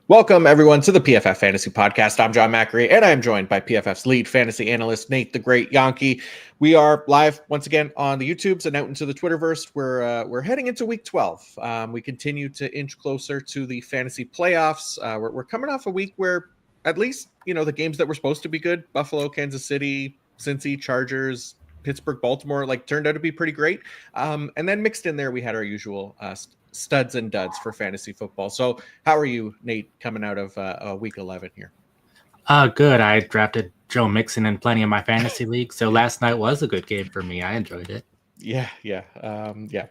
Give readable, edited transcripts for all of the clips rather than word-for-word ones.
Welcome, everyone, to the PFF Fantasy Podcast. I'm John Macri, and I am joined by PFF's lead fantasy analyst, Nate the Great Jahnke. We are live once again on the YouTubes and out into the Twitterverse. We're heading into Week 12. We continue to inch closer to the fantasy playoffs. We're coming off a week where at least, the games that were supposed to be good, Buffalo, Kansas City, Cincy, Chargers, Pittsburgh, Baltimore, turned out to be pretty great. And then mixed in there, we had our usual studs and duds for fantasy football. So how are you, Nate, coming out of week 11 here? Good. I drafted Joe Mixon in plenty of my fantasy leagues, so last night was a good game for me. I enjoyed it. Yeah.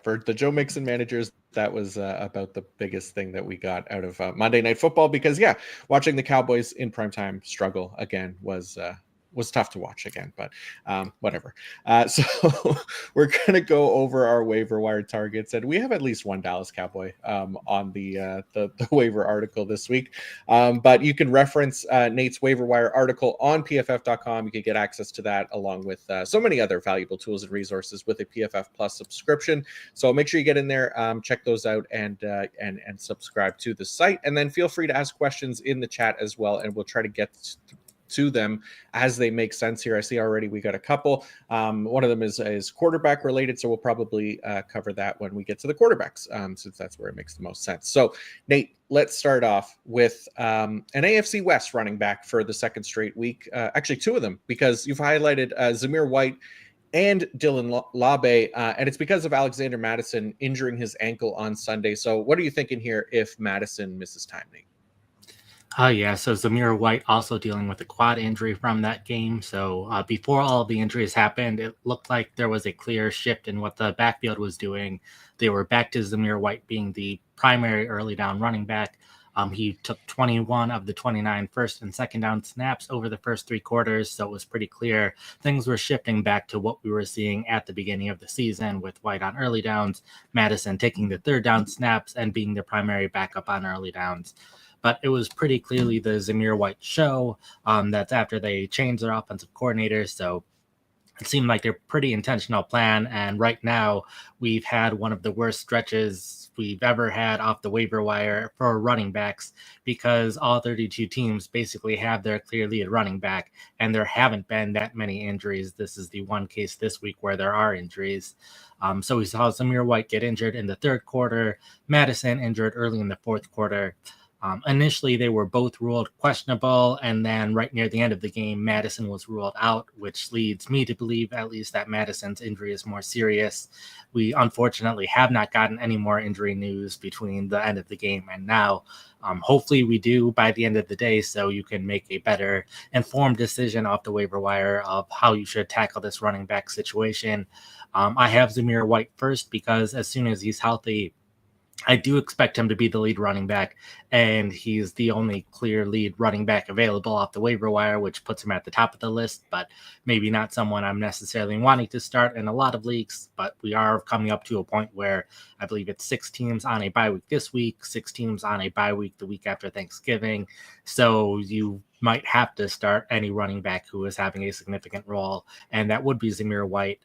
For the Joe Mixon managers, that was about the biggest thing that we got out of Monday Night Football because, watching the Cowboys in primetime struggle again was tough to watch again, but whatever. So we're going to go over our waiver wire targets, and we have at least one Dallas Cowboy on the waiver article this week. But you can reference Nate's waiver wire article on PFF.com. You can get access to that along with so many other valuable tools and resources with a PFF Plus subscription. So make sure you get in there, check those out, and subscribe to the site. And then feel free to ask questions in the chat as well, and we'll try to get to them as they make sense here. I see already we got a couple. One of them is quarterback related, so we'll probably cover that when we get to the quarterbacks, since that's where it makes the most sense. So, Nate, let's start off with an AFC West running back for the second straight week. Actually, two of them, because you've highlighted Zamir White and Dylan Labe, and it's because of Alexander Mattison injuring his ankle on Sunday. So what are you thinking here if Mattison misses time, Nate? So Zamir White also dealing with a quad injury from that game. So before all of the injuries happened, it looked like there was a clear shift in what the backfield was doing. They were back to Zamir White being the primary early down running back. He took 21 of the 29 first and second down snaps over the first three quarters, so it was pretty clear things were shifting back to what we were seeing at the beginning of the season with White on early downs, Mattison taking the third down snaps and being the primary backup on early downs. But it was pretty clearly the Zamir White show. That's after they changed their offensive coordinator, so it seemed like a pretty intentional plan. And right now, we've had one of the worst stretches we've ever had off the waiver wire for running backs because all 32 teams basically have their clear lead running back, and there haven't been that many injuries. This is the one case this week where there are injuries. So we saw Zamir White get injured in the third quarter, Mattison injured early in the fourth quarter. Initially, they were both ruled questionable, and then right near the end of the game, Mattison was ruled out, which leads me to believe at least that Madison's injury is more serious. We unfortunately have not gotten any more injury news between the end of the game and now. Hopefully we do by the end of the day, so you can make a better informed decision off the waiver wire of how you should tackle this running back situation. I have Zamir White first because as soon as he's healthy, I do expect him to be the lead running back, and he's the only clear lead running back available off the waiver wire, which puts him at the top of the list, but maybe not someone I'm necessarily wanting to start in a lot of leagues. But we are coming up to a point where I believe it's 6 teams on a bye week this week, 6 teams on a bye week the week after Thanksgiving. So you might have to start any running back who is having a significant role, and that would be Zamir White.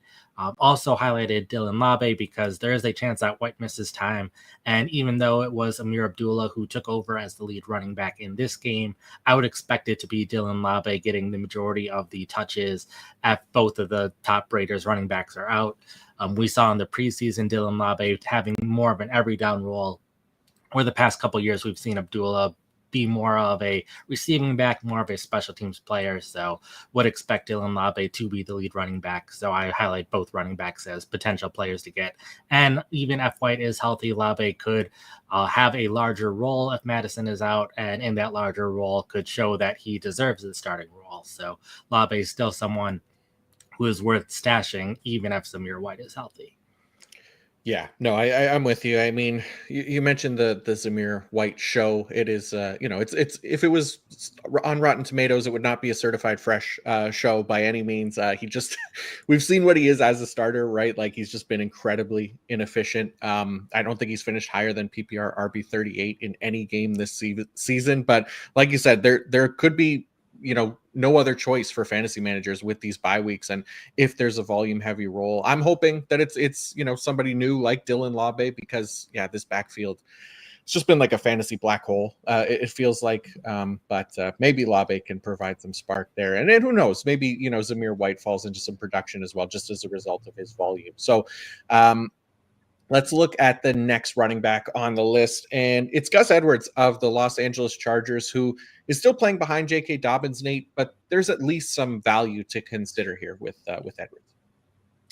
Also highlighted Dylan Labe because there is a chance that White misses time. And even though it was Amir Abdullah who took over as the lead running back in this game, I would expect it to be Dylan Labe getting the majority of the touches if both of the top Raiders running backs are out. We saw in the preseason Dylan Labe having more of an every down role, where the past couple of years we've seen Abdullah be more of a receiving back, more of a special teams player. So would expect Dylan Labe to be the lead running back. So I highlight both running backs as potential players to get. And even if White is healthy, Labe could have a larger role if Mattison is out, and in that larger role could show that he deserves the starting role. So Labe is still someone who is worth stashing, even if Zamir White is healthy. Yeah, no, I'm with you. I mean, you mentioned the Zamir White show. It is, it's if it was on Rotten Tomatoes, it would not be a certified fresh show by any means. We've seen what he is as a starter, right? Like he's just been incredibly inefficient. I don't think he's finished higher than PPR RB38 in any game this season. But like you said, there could be, no other choice for fantasy managers with these bye weeks. And if there's a volume heavy role, I'm hoping that it's somebody new like Dylan Labe, because this backfield, it's just been like a fantasy black hole. It feels like, but maybe Lave can provide some spark there. And then who knows, maybe, Zamir White falls into some production as well, just as a result of his volume. So let's look at the next running back on the list, and it's Gus Edwards of the Los Angeles Chargers, who is still playing behind J.K. Dobbins, Nate, but there's at least some value to consider here with Edwards.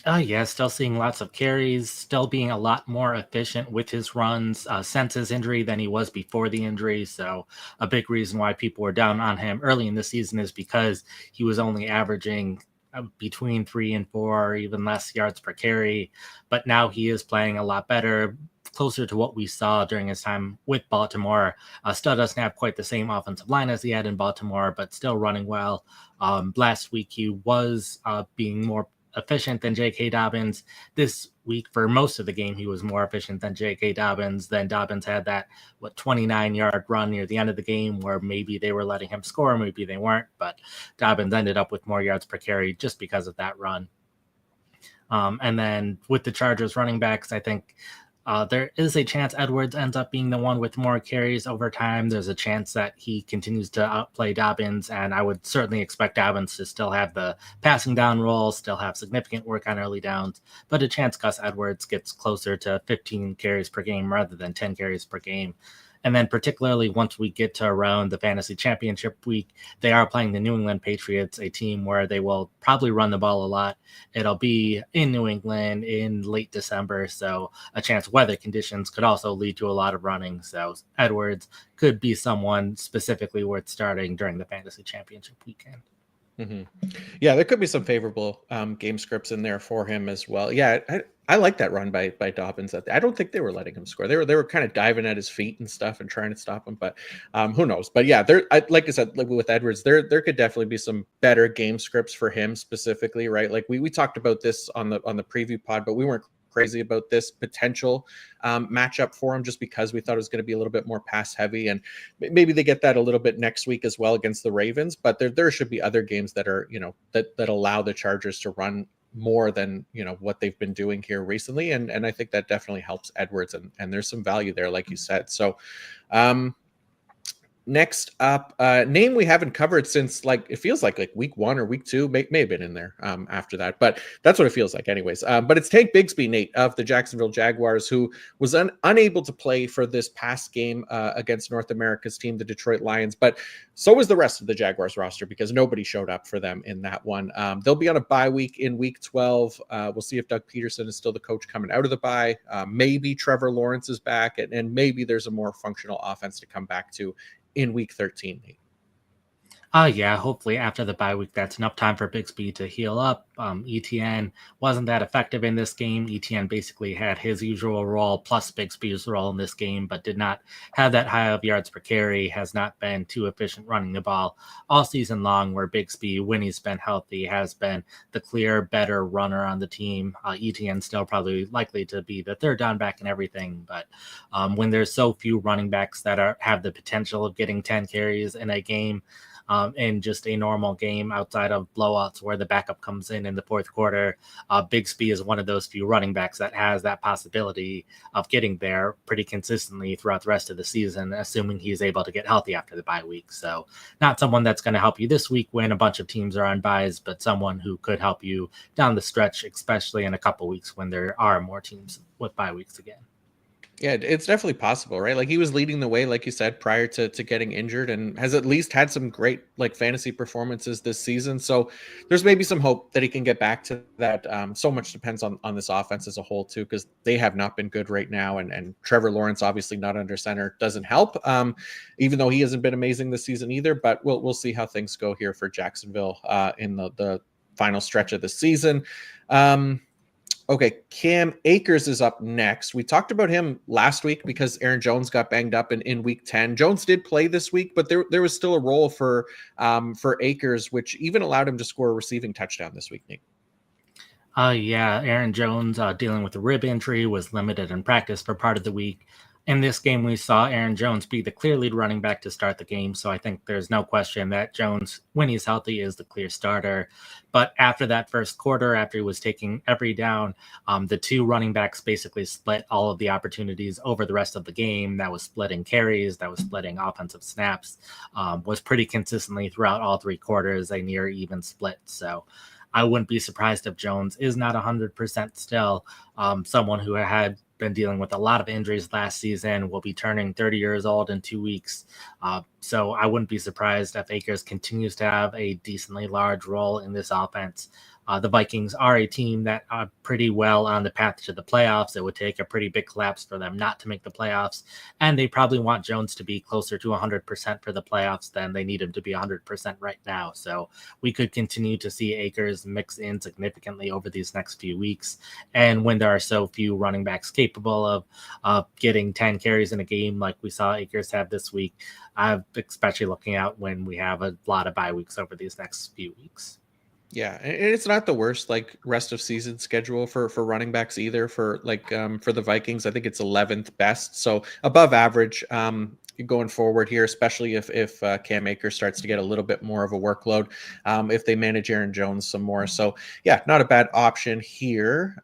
Yeah, still seeing lots of carries, still being a lot more efficient with his runs since his injury than he was before the injury. So a big reason why people were down on him early in the season is because he was only averaging between 3 and 4 or even less yards per carry. But now he is playing a lot better, closer to what we saw during his time with Baltimore. Still doesn't have quite the same offensive line as he had in Baltimore, but still running well. Last week he was being more efficient than J.K. Dobbins. This week, for most of the game, he was more efficient than J.K. Dobbins. Then Dobbins had that 29-yard run near the end of the game where maybe they were letting him score, maybe they weren't, but Dobbins ended up with more yards per carry just because of that run. And then with the Chargers running backs, I think there is a chance Edwards ends up being the one with more carries over time. There's a chance that he continues to outplay Dobbins, and I would certainly expect Dobbins to still have the passing down role, still have significant work on early downs, but a chance Gus Edwards gets closer to 15 carries per game rather than 10 carries per game. And then particularly once we get to around the fantasy championship week, they are playing the New England Patriots, a team where they will probably run the ball a lot. It'll be in New England in late December, so a chance weather conditions could also lead to a lot of running. So Edwards could be someone specifically worth starting during the fantasy championship weekend. Mm-hmm. Yeah, there could be some favorable game scripts in there for him as well. Yeah, I like that run by Dobbins. I don't think they were letting him score. They were kind of diving at his feet and stuff and trying to stop him. But who knows? But yeah, like I said, like with Edwards, there could definitely be some better game scripts for him specifically, right? Like we talked about this on the preview pod, but we weren't crazy about this potential matchup for him just because we thought it was going to be a little bit more pass heavy, and maybe they get that a little bit next week as well against the Ravens. But there should be other games that are that allow the Chargers to run more than what they've been doing here recently, and I think that definitely helps Edwards, and there's some value there, like you said. So next up, name we haven't covered since it feels like week 1 or week 2, may have been in there after that, but that's what it feels like anyways. But it's Tank Bigsby, Nate, of the Jacksonville Jaguars, who was unable to play for this past game against North America's team, the Detroit Lions, but so was the rest of the Jaguars roster because nobody showed up for them in that one. They'll be on a bye week in week 12. We'll see if Doug Peterson is still the coach coming out of the bye. Maybe Trevor Lawrence is back, and maybe there's a more functional offense to come back to in week 13. Yeah, hopefully after the bye week, that's enough time for Bigsby to heal up. ETN wasn't that effective in this game. ETN basically had his usual role plus Bigsby's role in this game, but did not have that high of yards per carry, has not been too efficient running the ball all season long, where Bigsby, when he's been healthy, has been the clear better runner on the team. ETN still probably likely to be the third down back and everything, but when there's so few running backs that have the potential of getting 10 carries in a game, in just a normal game outside of blowouts where the backup comes in the fourth quarter, Bigsby is one of those few running backs that has that possibility of getting there pretty consistently throughout the rest of the season, assuming he's able to get healthy after the bye week. So not someone that's going to help you this week when a bunch of teams are on byes, but someone who could help you down the stretch, especially in a couple weeks when there are more teams with bye weeks again. Yeah, it's definitely possible, right? Like he was leading the way, like you said, prior to getting injured, and has at least had some great fantasy performances this season. So there's maybe some hope that he can get back to that. So much depends on this offense as a whole too, because they have not been good right now, and Trevor Lawrence obviously not under center doesn't help, even though he hasn't been amazing this season either. But we'll see how things go here for Jacksonville in the final stretch of the season. Okay, Cam Akers is up next. We talked about him last week because Aaron Jones got banged up in week 10. Jones did play this week, but there was still a role for Akers, which even allowed him to score a receiving touchdown this week, Nate. Yeah, Aaron Jones dealing with a rib injury, was limited in practice for part of the week. in this game, we saw Aaron Jones be the clear lead running back to start the game. So I think there's no question that Jones, when he's healthy, is the clear starter. But after that first quarter, after he was taking every down, the two running backs basically split all of the opportunities over the rest of the game. That was splitting carries, that was splitting offensive snaps, was pretty consistently throughout all three quarters, a near even split. So I wouldn't be surprised if Jones is not 100% still. Someone who had been dealing with a lot of injuries last season, will be turning 30 years old in 2 weeks. So I wouldn't be surprised if Akers continues to have a decently large role in this offense. The Vikings are a team that are pretty well on the path to the playoffs. It would take a pretty big collapse for them not to make the playoffs. And they probably want Jones to be closer to 100% for the playoffs than they need him to be 100% right now. So we could continue to see Akers mix in significantly over these next few weeks. And when there are so few running backs capable of getting 10 carries in a game like we saw Akers have this week, I'm especially looking out when we have a lot of bye weeks over these next few weeks. Yeah, and it's not the worst like rest of season schedule for running backs either. For for the Vikings, I think it's 11th best, so above average going forward here, especially if Cam Akers starts to get a little bit more of a workload, if they manage Aaron Jones some more. So yeah, not a bad option here.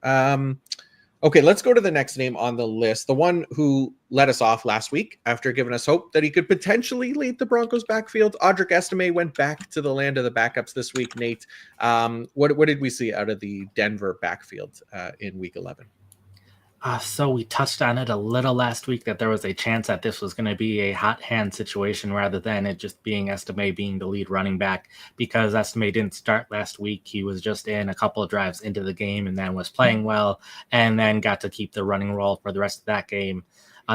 Okay, let's go to the next name on the list. The one who let us off last week after giving us hope that he could potentially lead the Broncos backfield. Audric Estime went back to the land of the backups this week, Nate. What did we see out of the Denver backfield in week 11? So we touched on it a little last week that there was a chance that this was going to be a hot hand situation rather than it just being Estime being the lead running back, because Estime didn't start last week. He was just in a couple of drives into the game and then was playing well and then got to keep the running role for the rest of that game.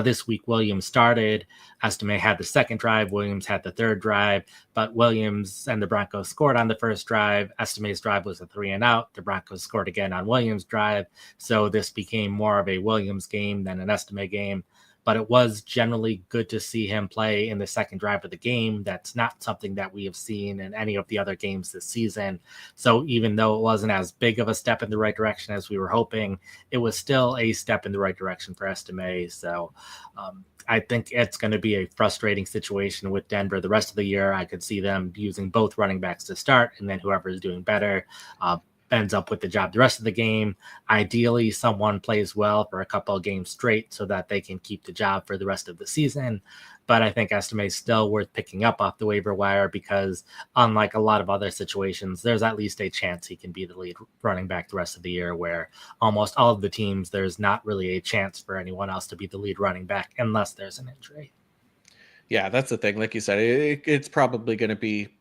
This week, Williams started. Estime had the second drive. Williams had the third drive, but Williams and the Broncos scored on the first drive. Estime's drive was a 3-and-out. The Broncos scored again on Williams' drive. So this became more of a Williams game than an Estime game. But it was generally good to see him play in the second drive of the game. That's not something that we have seen in any of the other games this season. So even though it wasn't as big of a step in the right direction as we were hoping, it was still a step in the right direction for Estime. So I think it's going to be a frustrating situation with Denver the rest of the year. I could see them using both running backs to start, and then whoever is doing better ends up with the job the rest of the game. Ideally, someone plays well for a couple of games straight so that they can keep the job for the rest of the season. But I think Estime is still worth picking up off the waiver wire because unlike a lot of other situations, there's at least a chance he can be the lead running back the rest of the year, where almost all of the teams, there's not really a chance for anyone else to be the lead running back unless there's an injury. Yeah, that's the thing. Like you said, it's probably going to be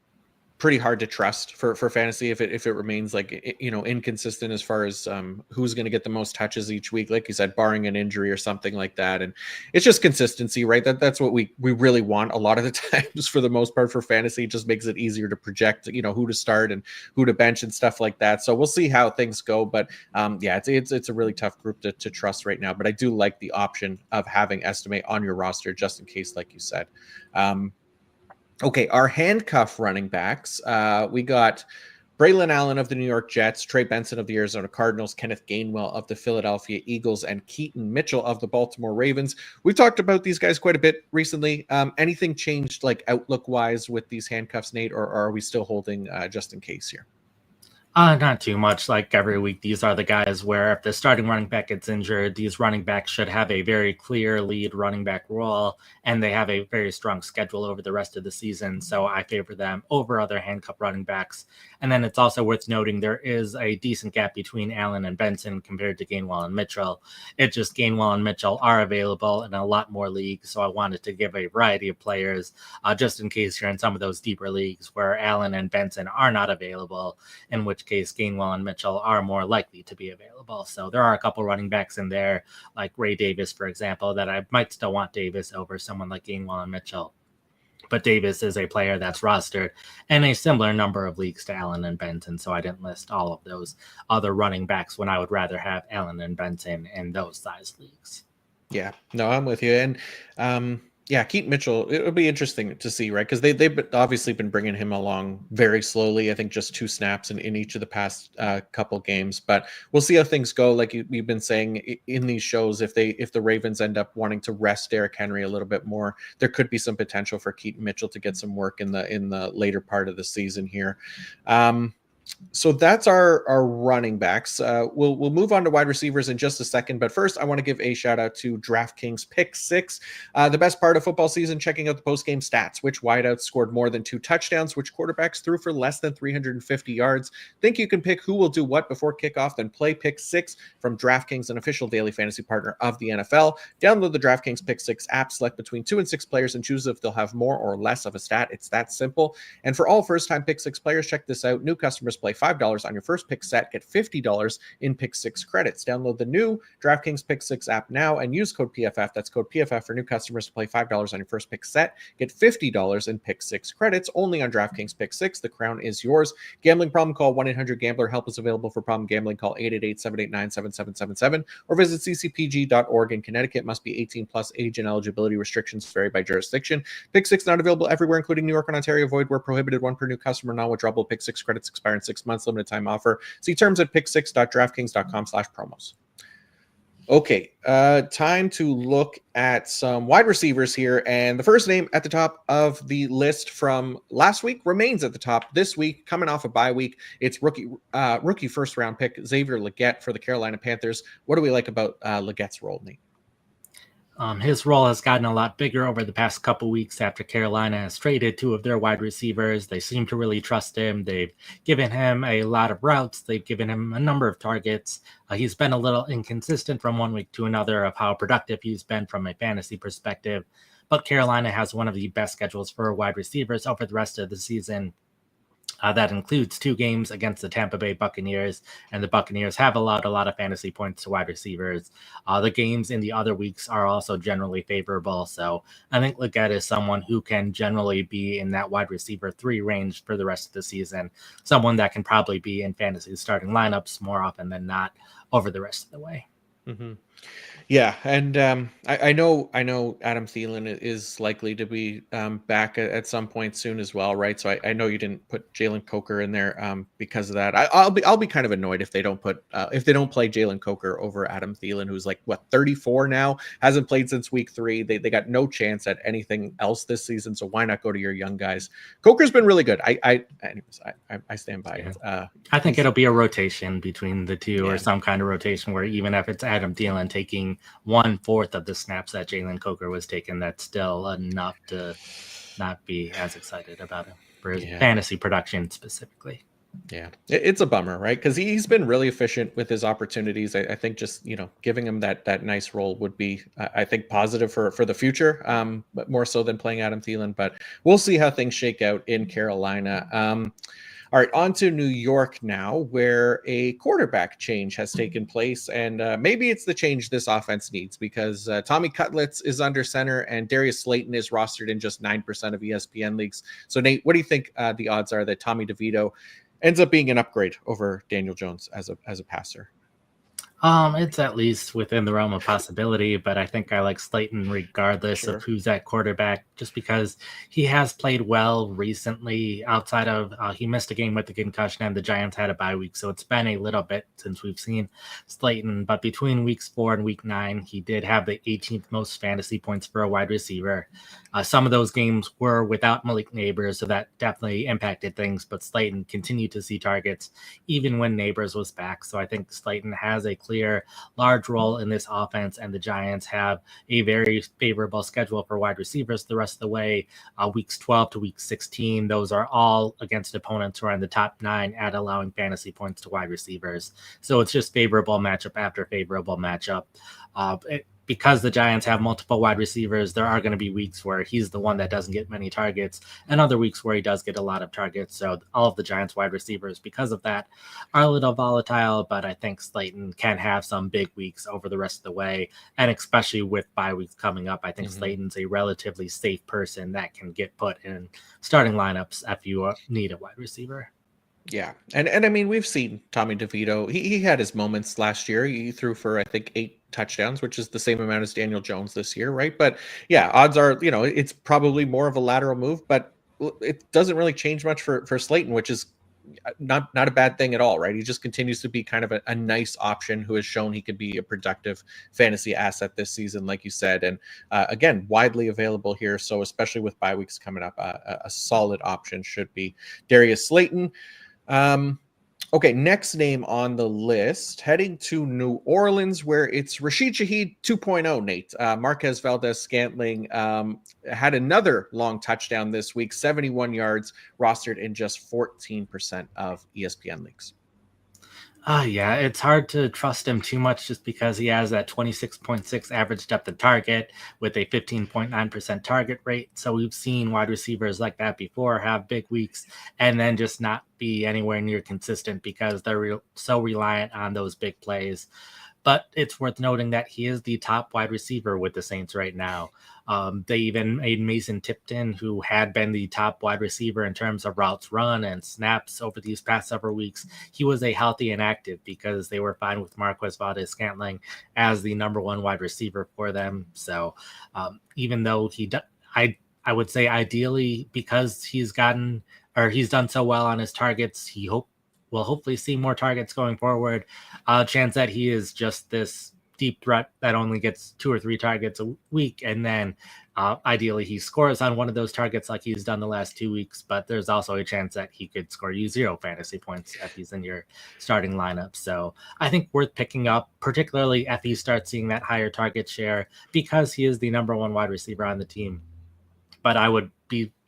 pretty hard to trust for fantasy if it remains like inconsistent as far as who's going to get the most touches each week, like you said, barring an injury or something like that. And it's just consistency, right? That's what we really want a lot of the times for the most part for fantasy. It just makes it easier to project who to start and who to bench and stuff like that. So we'll see how things go, but yeah, it's a really tough group to trust right now. But I do like the option of having Estime on your roster just in case, like you said. Okay, our handcuff running backs. We got Braylon Allen of the New York Jets, Trey Benson of the Arizona Cardinals, Kenneth Gainwell of the Philadelphia Eagles, and Keaton Mitchell of the Baltimore Ravens. We've talked about these guys quite a bit recently. Anything changed like outlook-wise with these handcuffs, Nate, or are we still holding just in case here? Not too much. Like every week, these are the guys where if the starting running back gets injured, these running backs should have a very clear lead running back role, and they have a very strong schedule over the rest of the season. So I favor them over other handcuff running backs. And then it's also worth noting there is a decent gap between Allen and Benson compared to Gainwell and Mitchell. It's just Gainwell and Mitchell are available in a lot more leagues. So I wanted to give a variety of players just in case you're in some of those deeper leagues where Allen and Benson are not available, in which case Gainwell and Mitchell are more likely to be available. So there are a couple running backs in there, like Ray Davis, for example, that I might still want Davis over someone like Gainwell and Mitchell. But Davis is a player that's rostered in a similar number of leagues to Allen and Benson, so I didn't list all of those other running backs when I would rather have Allen and Benson in those size leagues. Yeah, no, I'm with you. And Yeah, Keaton Mitchell, it'll be interesting to see, right? Because they've obviously been bringing him along very slowly. I think just 2 snaps in each of the past couple games, but we'll see how things go. Like you've been saying in these shows, if the Ravens end up wanting to rest Derrick Henry a little bit more, there could be some potential for Keaton Mitchell to get some work in the later part of the season here. So that's our running backs. We'll move on to wide receivers in just a second, but first I want to give a shout out to DraftKings Pick Six, the best part of football season. Checking out the post game stats: which wideouts scored more than 2 touchdowns, which quarterbacks threw for less than 350 yards. Think you can pick who will do what before kickoff? Then play Pick Six from DraftKings, an official daily fantasy partner of the NFL. Download the DraftKings Pick Six app, select between 2 and 6 players, and choose if they'll have more or less of a stat. It's that simple. And for all first-time Pick Six players, check this out: new customers play $5 on your first pick set, get $50 in Pick Six credits. Download the new DraftKings Pick Six app now and use code PFF. That's code PFF for new customers to play $5 on your first pick set, get $50 in Pick Six credits only on DraftKings Pick Six. The crown is yours. Gambling problem? Call 1-800-GAMBLER. Help is available for problem gambling. Call 888-789-7777 or visit ccpg.org. In Connecticut, must be 18 plus. Age and eligibility restrictions vary by jurisdiction. Pick Six not available everywhere, including New York and Ontario. Void where prohibited. One per new customer. Non-withdrawable. Pick Six credits expire in 6 months. Limited time offer. See terms at pick6.draftkings.com/promos. Okay, time to look at some wide receivers here. And the first name at the top of the list from last week remains at the top this week, coming off a bye week. It's rookie first round pick Xavier Legette for the Carolina Panthers. What do we like about Legette's role, Nate? His role has gotten a lot bigger over the past couple weeks after Carolina has traded 2 of their wide receivers. They seem to really trust him. They've given him a lot of routes. They've given him a number of targets. He's been a little inconsistent from one week to another of how productive he's been from a fantasy perspective. But Carolina has one of the best schedules for wide receivers over the rest of the season. That includes 2 games against the Tampa Bay Buccaneers, and the Buccaneers have allowed a lot of fantasy points to wide receivers. The games in the other weeks are also generally favorable, so I think Legette is someone who can generally be in that wide receiver 3 range for the rest of the season, someone that can probably be in fantasy starting lineups more often than not over the rest of the way. Mm-hmm. Yeah, and I know Adam Thielen is likely to be back at some point soon as well, right? So I know you didn't put Jalen Coker in there because of that. I'll be kind of annoyed if they don't play Jalen Coker over Adam Thielen, who's like 34 now, hasn't played since week 3. They got no chance at anything else this season, so why not go to your young guys? Coker's been really good. I stand by it. I think it'll be a rotation between the two, or some kind of rotation where even if it's Adam Thielen taking 1/4 of the snaps that Jalen Coker was taking, that's still enough to not be as excited about him for his fantasy production specifically. Yeah, it's a bummer, right? Because he's been really efficient with his opportunities. I think just giving him that nice role would be, I think, positive for the future, but more so than playing Adam Thielen. But we'll see how things shake out in Carolina. All right, on to New York now, where a quarterback change has taken place, and maybe it's the change this offense needs, because Tommy Cutlets is under center and Darius Slayton is rostered in just 9% of ESPN leagues. So, Nate, what do you think the odds are that Tommy DeVito ends up being an upgrade over Daniel Jones as a passer? It's at least within the realm of possibility, but I think I like Slayton regardless of who's at quarterback, just because he has played well recently. Outside of he missed a game with the concussion and the Giants had a bye week, so it's been a little bit since we've seen Slayton. But between weeks 4 and week 9, he did have the 18th most fantasy points for a wide receiver. Some of those games were without Malik Neighbors, so that definitely impacted things, but Slayton continued to see targets even when Neighbors was back. So I think Slayton has a clear large role in this offense, and the Giants have a very favorable schedule for wide receivers the rest of the way. Weeks 12 to week 16, those are all against opponents who are in the top 9 at allowing fantasy points to wide receivers. So it's just favorable matchup after favorable matchup. Because the Giants have multiple wide receivers, there are going to be weeks where he's the one that doesn't get many targets and other weeks where he does get a lot of targets. So all of the Giants wide receivers, because of that, are a little volatile, but I think Slayton can have some big weeks over the rest of the way. And especially with bye weeks coming up, I think Slayton's a relatively safe person that can get put in starting lineups if you need a wide receiver. Yeah. And I mean, we've seen Tommy DeVito. He had his moments last year. He threw for, I think, 8 touchdowns, which is the same amount as Daniel Jones this year, right? But yeah, odds are, it's probably more of a lateral move, but it doesn't really change much for Slayton, which is not a bad thing at all, right? He just continues to be kind of a nice option who has shown he could be a productive fantasy asset this season, like you said, and again, widely available here. So especially with bye weeks coming up, a solid option should be Darius Slayton. Okay, next name on the list, heading to New Orleans, where it's Rashid Shaheed 2.0, Nate. Marquez Valdez-Scantling had another long touchdown this week, 71 yards, rostered in just 14% of ESPN leagues. Yeah, it's hard to trust him too much just because he has that 26.6 average depth of target with a 15.9% target rate. So we've seen wide receivers like that before have big weeks and then just not be anywhere near consistent because they're so reliant on those big plays. But it's worth noting that he is the top wide receiver with the Saints right now. They even made Mason Tipton, who had been the top wide receiver in terms of routes run and snaps over these past several weeks. He was a healthy and active because they were fine with Marquez Valdez-Scantling as the number one wide receiver for them. So even though I would say ideally because he's done so well on his targets, we'll hopefully see more targets going forward. Chance that he is just this deep threat that only gets 2 or 3 targets a week, and then ideally he scores on one of those targets like he's done the last 2 weeks, but there's also a chance that he could score you 0 fantasy points if he's in your starting lineup. So I think worth picking up, particularly if he starts seeing that higher target share because he is the number one wide receiver on the team. But I would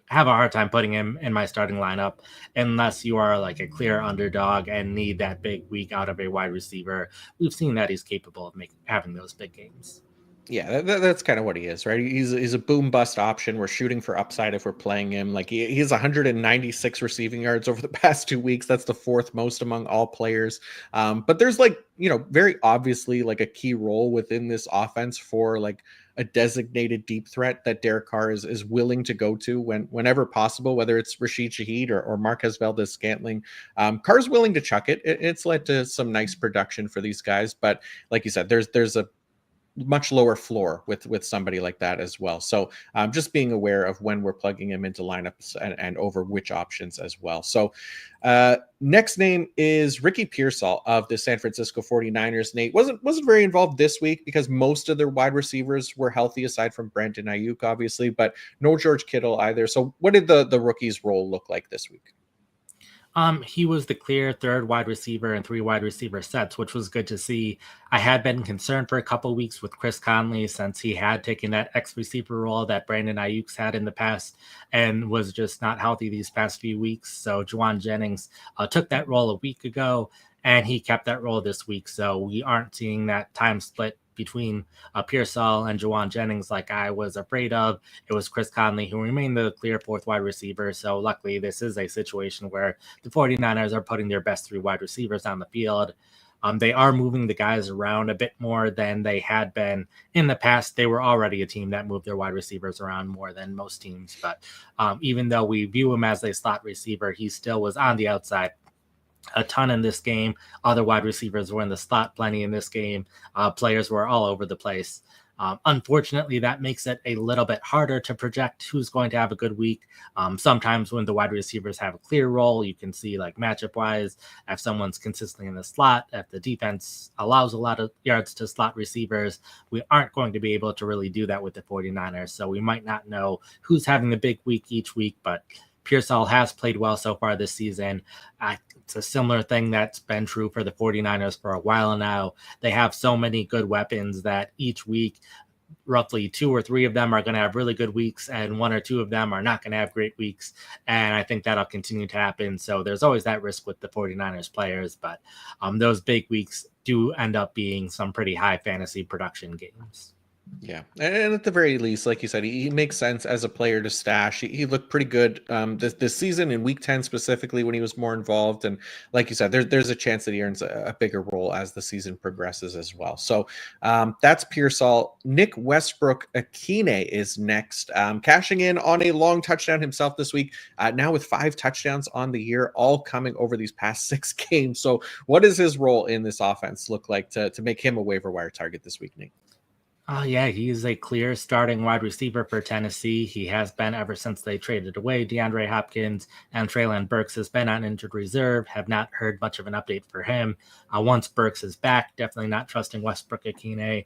have a hard time putting him in my starting lineup unless you are like a clear underdog and need that big week out of a wide receiver. We've seen that he's capable of having those big games. Yeah, that's kind of what he is, right? He's a boom bust option. We're shooting for upside if we're playing him. Like he has 196 receiving yards over the past 2 weeks. That's the 4th most among all players. But there's very obviously like a key role within this offense for like a designated deep threat that Derek Carr is willing to go to whenever possible, whether it's Rashid Shaheed or Marquez Valdez-Scantling. Carr's willing to chuck it. It's led to some nice production for these guys, but like you said, there's a much lower floor with somebody like that as well. So just being aware of when we're plugging him into lineups and over which options as well. So next name is Ricky Pearsall of the San Francisco 49ers. Nate wasn't very involved this week because most of their wide receivers were healthy aside from Brandon Ayuk, obviously, but no George Kittle either. So what did the rookie's role look like this week? He was the clear 3rd wide receiver in 3 wide receiver sets, which was good to see. I had been concerned for a couple weeks with Chris Conley since he had taken that X receiver role that Brandon Ayuk's had in the past and was just not healthy these past few weeks. So Juwan Jennings took that role a week ago and he kept that role this week. So we aren't seeing that time split between Pearsall and Juwan Jennings like I was afraid of. It was Chris Conley who remained the clear 4th wide receiver. So luckily this is a situation where the 49ers are putting their best 3 wide receivers on the field. They are moving the guys around a bit more than they had been in the past. They were already a team that moved their wide receivers around more than most teams. But even though we view him as a slot receiver, he still was on the outside a ton in this game. Other wide receivers were in the slot plenty in this game. Players were all over the place. Unfortunately, that makes it a little bit harder to project who's going to have a good week. Sometimes when the wide receivers have a clear role, you can see like matchup wise, if someone's consistently in the slot, if the defense allows a lot of yards to slot receivers, we aren't going to be able to really do that with the 49ers. So we might not know who's having the big week each week, but Pearsall has played well so far this season. It's a similar thing that's been true for the 49ers for a while now. They have so many good weapons that each week, roughly 2 or 3 of them are going to have really good weeks and 1 or 2 of them are not going to have great weeks. And I think that'll continue to happen. So there's always that risk with the 49ers players, but those big weeks do end up being some pretty high fantasy production games. Yeah, and at the very least, like you said, he makes sense as a player to stash. He looked pretty good this season in Week 10 specifically when he was more involved, and like you said, there's a chance that he earns a bigger role as the season progresses as well. So that's Pearsall. Nick Westbrook Akine is next, cashing in on a long touchdown himself this week. Now with 5 touchdowns on the year, all coming over these past 6 games. So what does his role in this offense look like to make him a waiver wire target this week, Nate? Oh, yeah, he's a clear starting wide receiver for Tennessee. He has been ever since they traded away DeAndre Hopkins, and Treylon Burks has been on injured reserve. Have not heard much of an update for him. Once Burks is back, definitely not trusting Westbrook Akine,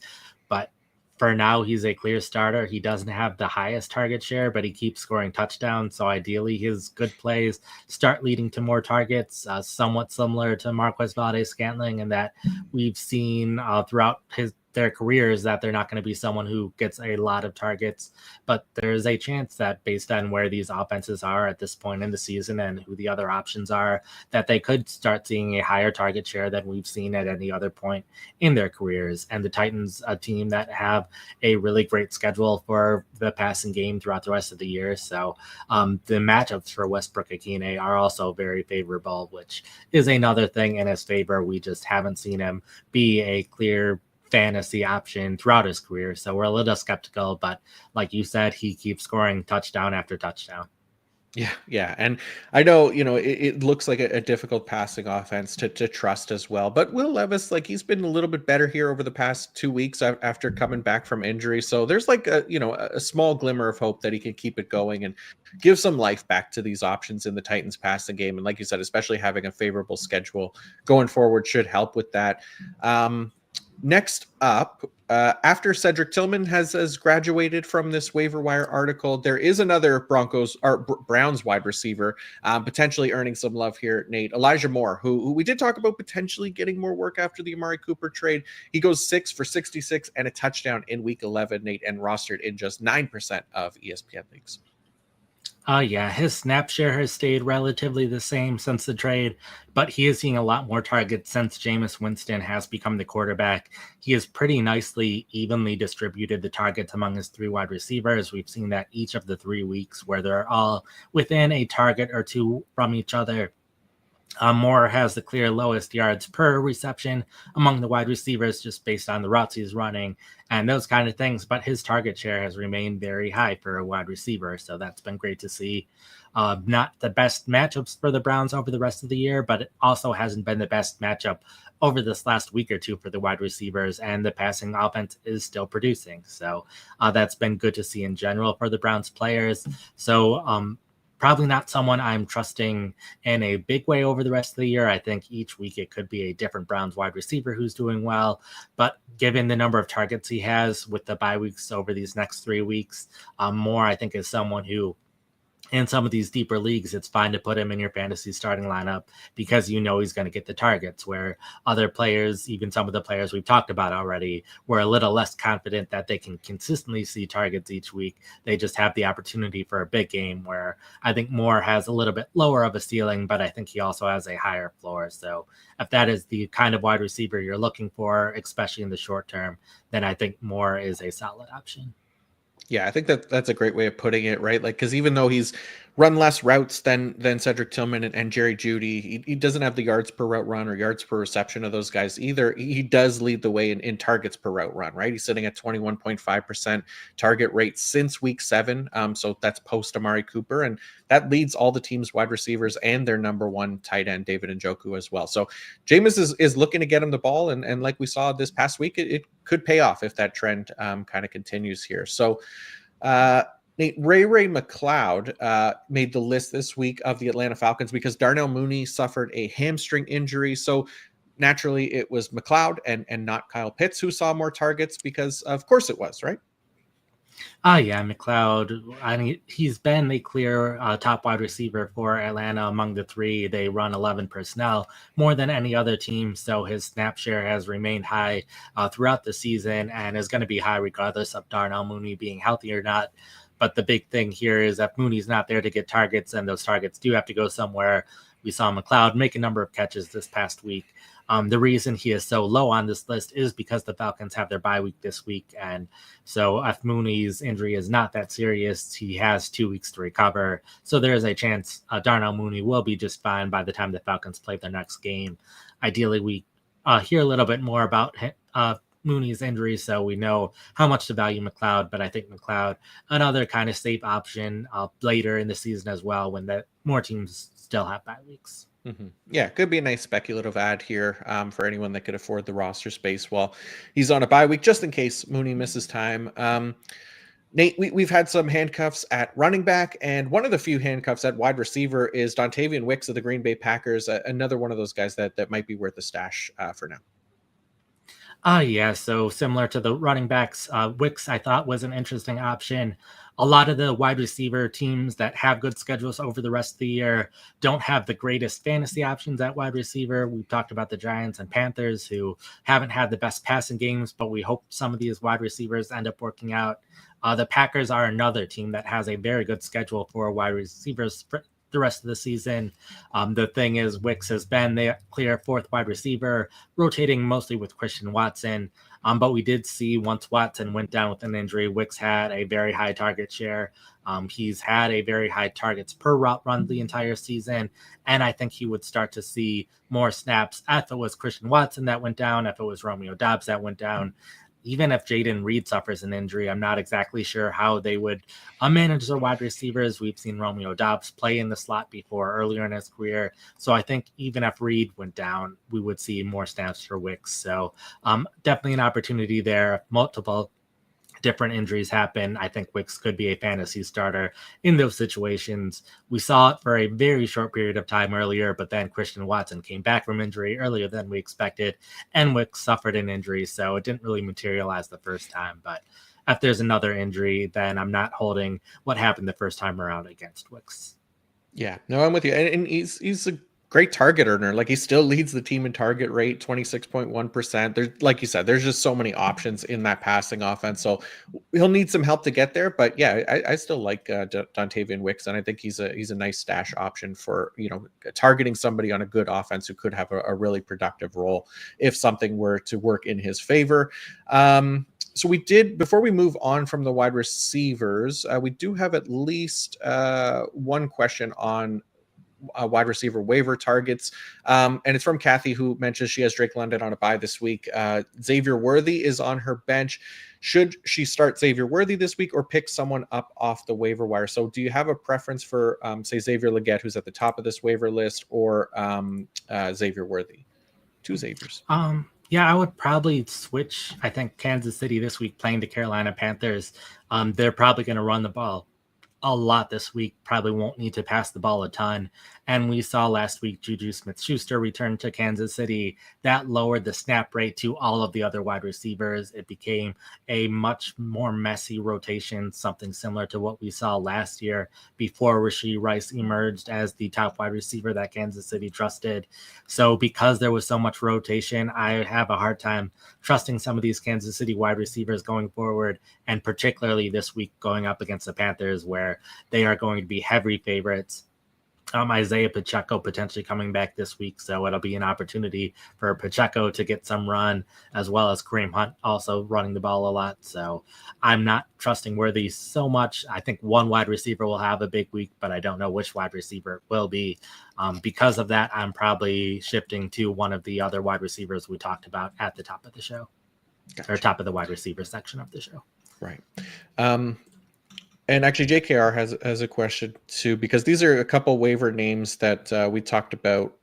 but for now, he's a clear starter. He doesn't have the highest target share, but he keeps scoring touchdowns. So ideally, his good plays start leading to more targets, somewhat similar to Marquez Valdes-Scantling, in that we've seen throughout their careers that they're not going to be someone who gets a lot of targets, but there's a chance that based on where these offenses are at this point in the season and who the other options are, that they could start seeing a higher target share than we've seen at any other point in their careers. And the Titans, a team that have a really great schedule for the passing game throughout the rest of the year. So the matchups for Westbrook Akine are also very favorable, which is another thing in his favor. We just haven't seen him be a clear fantasy option throughout his career. So we're a little skeptical, but like you said, he keeps scoring touchdown after touchdown. Yeah. And I know, it looks like a difficult passing offense to trust as well. But Will Levis, like he's been a little bit better here over the past 2 weeks after coming back from injury. So there's like a small glimmer of hope that he can keep it going and give some life back to these options in the Titans passing game. And like you said, especially having a favorable schedule going forward should help with that. Next up, after Cedric Tillman has graduated from this waiver wire article, there is another Browns wide receiver potentially earning some love here, Nate. Elijah Moore, who we did talk about potentially getting more work after the Amari Cooper trade. He goes 6 for 66 and a touchdown in week 11, Nate, and rostered in just 9% of ESPN leagues. Yeah, his snap share has stayed relatively the same since the trade, but he is seeing a lot more targets since Jameis Winston has become the quarterback. He has pretty nicely evenly distributed the targets among his 3 wide receivers. We've seen that each of the 3 weeks where they're all within a target or 2 from each other. Moore has the clear lowest yards per reception among the wide receivers just based on the routes he's running and those kind of things. But his target share has remained very high for a wide receiver. So that's been great to see. Not the best matchups for the Browns over the rest of the year, but it also hasn't been the best matchup over this last week or two for the wide receivers, and the passing offense is still producing. So that's been good to see in general for the Browns players. So probably not someone I'm trusting in a big way over the rest of the year. I think each week it could be a different Browns wide receiver who's doing well. But given the number of targets he has with the bye weeks over these next 3 weeks, Moore, I think, is someone who, in some of these deeper leagues, it's fine to put him in your fantasy starting lineup because you know he's going to get the targets, where other players, even some of the players we've talked about already, were a little less confident that they can consistently see targets each week. They just have the opportunity for a big game, where I think Moore has a little bit lower of a ceiling, but I think he also has a higher floor. So if that is the kind of wide receiver you're looking for, especially in the short term, then I think Moore is a solid option. Yeah, I think that's a great way of putting it, right? Like, because even though he's run less routes than Cedric Tillman and Jerry Jeudy, he doesn't have the yards per route run or yards per reception of those guys either. He does lead the way in targets per route run, right? He's sitting at 21.5% target rate since week 7. So that's post Amari Cooper, and that leads all the team's wide receivers and their number 1 tight end, David Njoku, as well. So Jameis is looking to get him the ball, and like we saw this past week, it could pay off if that trend kind of continues here. So Ray McLeod made the list this week of the Atlanta Falcons because Darnell Mooney suffered a hamstring injury. So naturally it was McLeod and not Kyle Pitts who saw more targets, because of course it was, right? Yeah, McLeod. I mean, he's been the clear top wide receiver for Atlanta among the 3. They run 11 personnel more than any other team, so his snap share has remained high throughout the season and is going to be high regardless of Darnell Mooney being healthy or not. But the big thing here is that Mooney's not there to get targets, and those targets do have to go somewhere. We saw McLeod make a number of catches this past week. The reason he is so low on this list is because the Falcons have their bye week this week. And so if Mooney's injury is not that serious, he has 2 weeks to recover. So there is a chance Darnell Mooney will be just fine by the time the Falcons play their next game. Ideally, we hear a little bit more about Mooney's injury, so we know how much to value McLeod, but I think McLeod, another kind of safe option later in the season as well, when more teams still have bye weeks. Mm-hmm. Yeah, could be a nice speculative ad here for anyone that could afford the roster space while he's on a bye week, just in case Mooney misses time. Nate, we've had some handcuffs at running back, and one of the few handcuffs at wide receiver is Dontavian Wicks of the Green Bay Packers, another one of those guys that might be worth a stash for now. Yeah, so similar to the running backs, Wicks I thought was an interesting option. A lot of the wide receiver teams that have good schedules over the rest of the year don't have the greatest fantasy options at wide receiver. We've talked about the Giants and Panthers who haven't had the best passing games, but we hope some of these wide receivers end up working out. The Packers are another team that has a very good schedule for wide receivers for the rest of the season. The thing is, Wicks has been the clear fourth wide receiver, rotating mostly with Christian Watson. But we did see once Watson went down with an injury, Wicks had a very high target share. He's had a very high targets per route run the entire season. And I think he would start to see more snaps if it was Christian Watson that went down, if it was Romeo Doubs that went down. Even if Jaden Reed suffers an injury, I'm not exactly sure how they would manage their wide receivers. We've seen Romeo Doubs play in the slot before earlier in his career. So I think even if Reed went down, we would see more snaps for Wicks. So definitely an opportunity there. Multiple different injuries happen. I think Wicks could be a fantasy starter in those situations. We saw it for a very short period of time earlier, but then Christian Watson came back from injury earlier than we expected, and Wicks suffered an injury, so it didn't really materialize the first time. But if there's another injury, then I'm not holding what happened the first time around against Wicks. Yeah, no, I'm with you. And he's a great target earner. Like, he still leads the team in target rate, 26.1%. There's, like you said, there's just so many options in that passing offense. So he'll need some help to get there. But yeah, I still like Dontavian Wicks, and I think he's a nice stash option for, targeting somebody on a good offense who could have a really productive role if something were to work in his favor. So we did, before we move on from the wide receivers, we do have at least one question on wide receiver waiver targets. And it's from Kathy, who mentions she has Drake London on a bye this week. Xavier Worthy is on her bench. Should she start Xavier Worthy this week or pick someone up off the waiver wire? So do you have a preference for, say, Xavier Legette, who's at the top of this waiver list, or Xavier Worthy? Two Xaviers. Yeah, I would probably switch. I think Kansas City this week playing the Carolina Panthers. They're probably going to run the ball a lot this week, probably won't need to pass the ball a ton. And we saw last week Juju Smith-Schuster return to Kansas City. That lowered the snap rate to all of the other wide receivers. It became a much more messy rotation, something similar to what we saw last year before Rashee Rice emerged as the top wide receiver that Kansas City trusted. So because there was so much rotation, I have a hard time trusting some of these Kansas City wide receivers going forward, and particularly this week going up against the Panthers, where they are going to be heavy favorites. Isaiah Pacheco potentially coming back this week, so it'll be an opportunity for Pacheco to get some run, as well as Kareem Hunt also running the ball a lot. So I'm not trusting Worthy so much. I think one wide receiver will have a big week, but I don't know which wide receiver it will be. Because of that, I'm probably shifting to one of the other wide receivers we talked about at the top of the show. Gotcha. Or top of the wide receiver section of the show. Right. And actually, JKR has a question too, because these are a couple waiver names that we talked about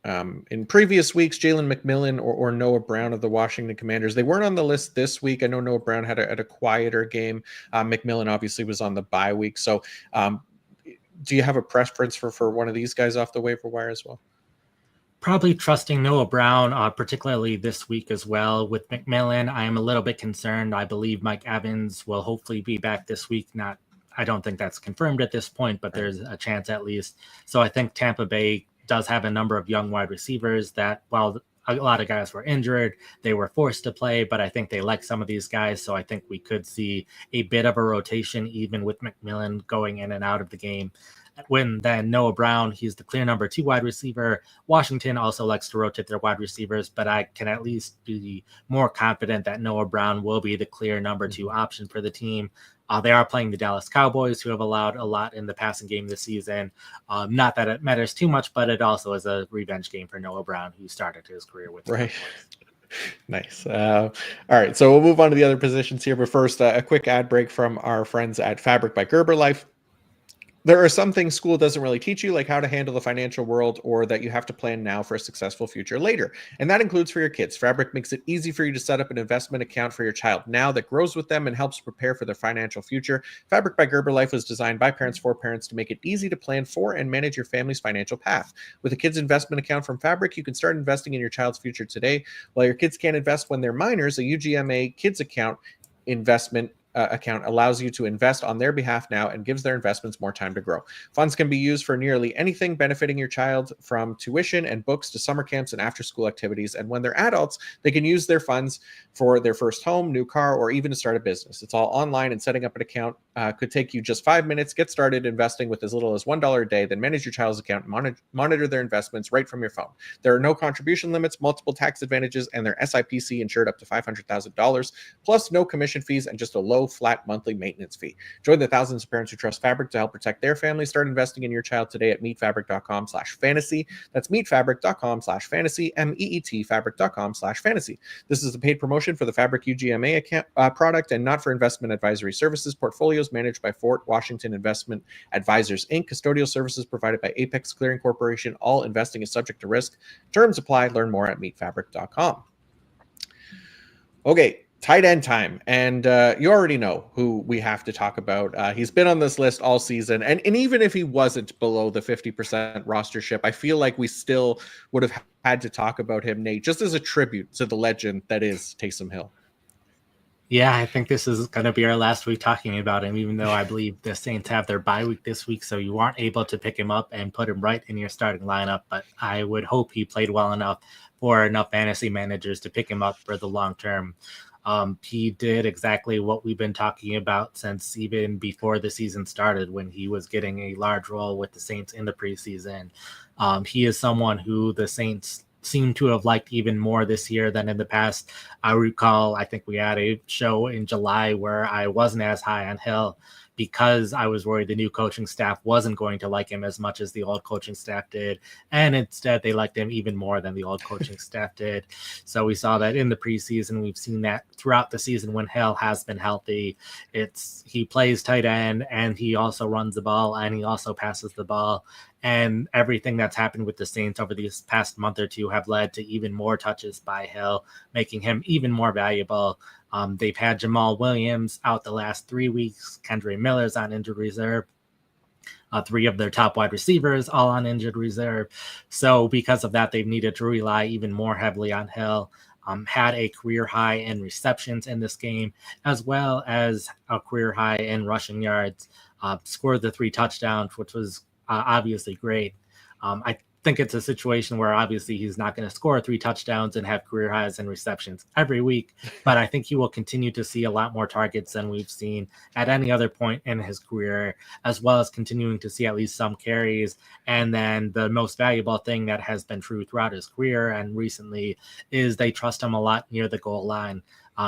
in previous weeks. Jalen McMillan or Noah Brown of the Washington Commanders. They weren't on the list this week. I know Noah Brown had a quieter game. McMillan obviously was on the bye week. So do you have a preference for one of these guys off the waiver wire as well? Probably trusting Noah Brown, particularly this week as well. With McMillan, I am a little bit concerned. I believe Mike Evans will hopefully be back this week. I don't think that's confirmed at this point, but there's a chance at least. So I think Tampa Bay does have a number of young wide receivers that, while a lot of guys were injured, they were forced to play, but I think they like some of these guys. So I think we could see a bit of a rotation, even with McMillan going in and out of the game. When then Noah Brown, he's the clear number 2 wide receiver. Washington also likes to rotate their wide receivers, but I can at least be more confident that Noah Brown will be the clear number 2 option for the team. They are playing the Dallas Cowboys, who have allowed a lot in the passing game this season. Not that it matters too much, but it also is a revenge game for Noah Brown, who started his career with the Cowboys. Nice. All right, so we'll move on to the other positions here, but first, a quick ad break from our friends at Fabric by Gerber Life. There are some things school doesn't really teach you, like how to handle the financial world, or that you have to plan now for a successful future later. And that includes for your kids. Fabric makes it easy for you to set up an investment account for your child now that grows with them and helps prepare for their financial future. Fabric by Gerber Life was designed by parents for parents to make it easy to plan for and manage your family's financial path. With a kids investment account from Fabric, you can start investing in your child's future today. While your kids can't invest when they're minors, a UGMA kids account investment account allows you to invest on their behalf now and gives their investments more time to grow. Funds can be used for nearly anything benefiting your child, from tuition and books to summer camps and after-school activities. And when they're adults, they can use their funds for their first home, new car, or even to start a business. It's all online, and setting up an account could take you just 5 minutes. Get started investing with as little as $1 a day, then manage your child's account and monitor their investments right from your phone. There are no contribution limits, multiple tax advantages, and they're SIPC insured up to $500,000, plus no commission fees and just a low flat monthly maintenance fee. Join the thousands of parents who trust Fabric to help protect their family. Start investing in your child today at meetfabric.com/fantasy. That's meetfabric.com/fantasy, MEET fabric.com/fantasy. This is a paid promotion for the Fabric UGMA account, product, and not for investment advisory services. Portfolios managed by Fort Washington Investment Advisors, Inc. Custodial services provided by Apex Clearing Corporation. All investing is subject to risk. Terms apply. Learn more at meetfabric.com. Okay, tight end time. And you already know who we have to talk about. He's been on this list all season. And even if he wasn't below the 50% rostership, I feel like we still would have had to talk about him, Nate, just as a tribute to the legend that is Taysom Hill. Yeah, I think this is going to be our last week talking about him, even though I believe the Saints have their bye week this week, so you aren't able to pick him up and put him right in your starting lineup. But I would hope he played well enough for enough fantasy managers to pick him up for the long term. He did exactly what we've been talking about since even before the season started, when he was getting a large role with the Saints in the preseason. He is someone who the Saints seem to have liked even more this year than in the past. I recall, I think we had a show in July where I wasn't as high on Hill because I was worried the new coaching staff wasn't going to like him as much as the old coaching staff did. And instead, they liked him even more than the old coaching staff did. So we saw that in the preseason. We've seen that throughout the season when Hill has been healthy. He plays tight end, and he also runs the ball, and he also passes the ball. And everything that's happened with the Saints over these past month or two have led to even more touches by Hill, making him even more valuable. They've had Jamal Williams out the last 3 weeks. Kendre Miller's on injured reserve. 3 of their top wide receivers all on injured reserve. So because of that, they've needed to rely even more heavily on Hill. Had a career high in receptions in this game, as well as a career high in rushing yards. Scored the 3 touchdowns, which was obviously great. I think it's a situation where obviously he's not going to score 3 touchdowns and have career highs in receptions every week, but I think he will continue to see a lot more targets than we've seen at any other point in his career, as well as continuing to see at least some carries. And then the most valuable thing that has been true throughout his career and recently is they trust him a lot near the goal line.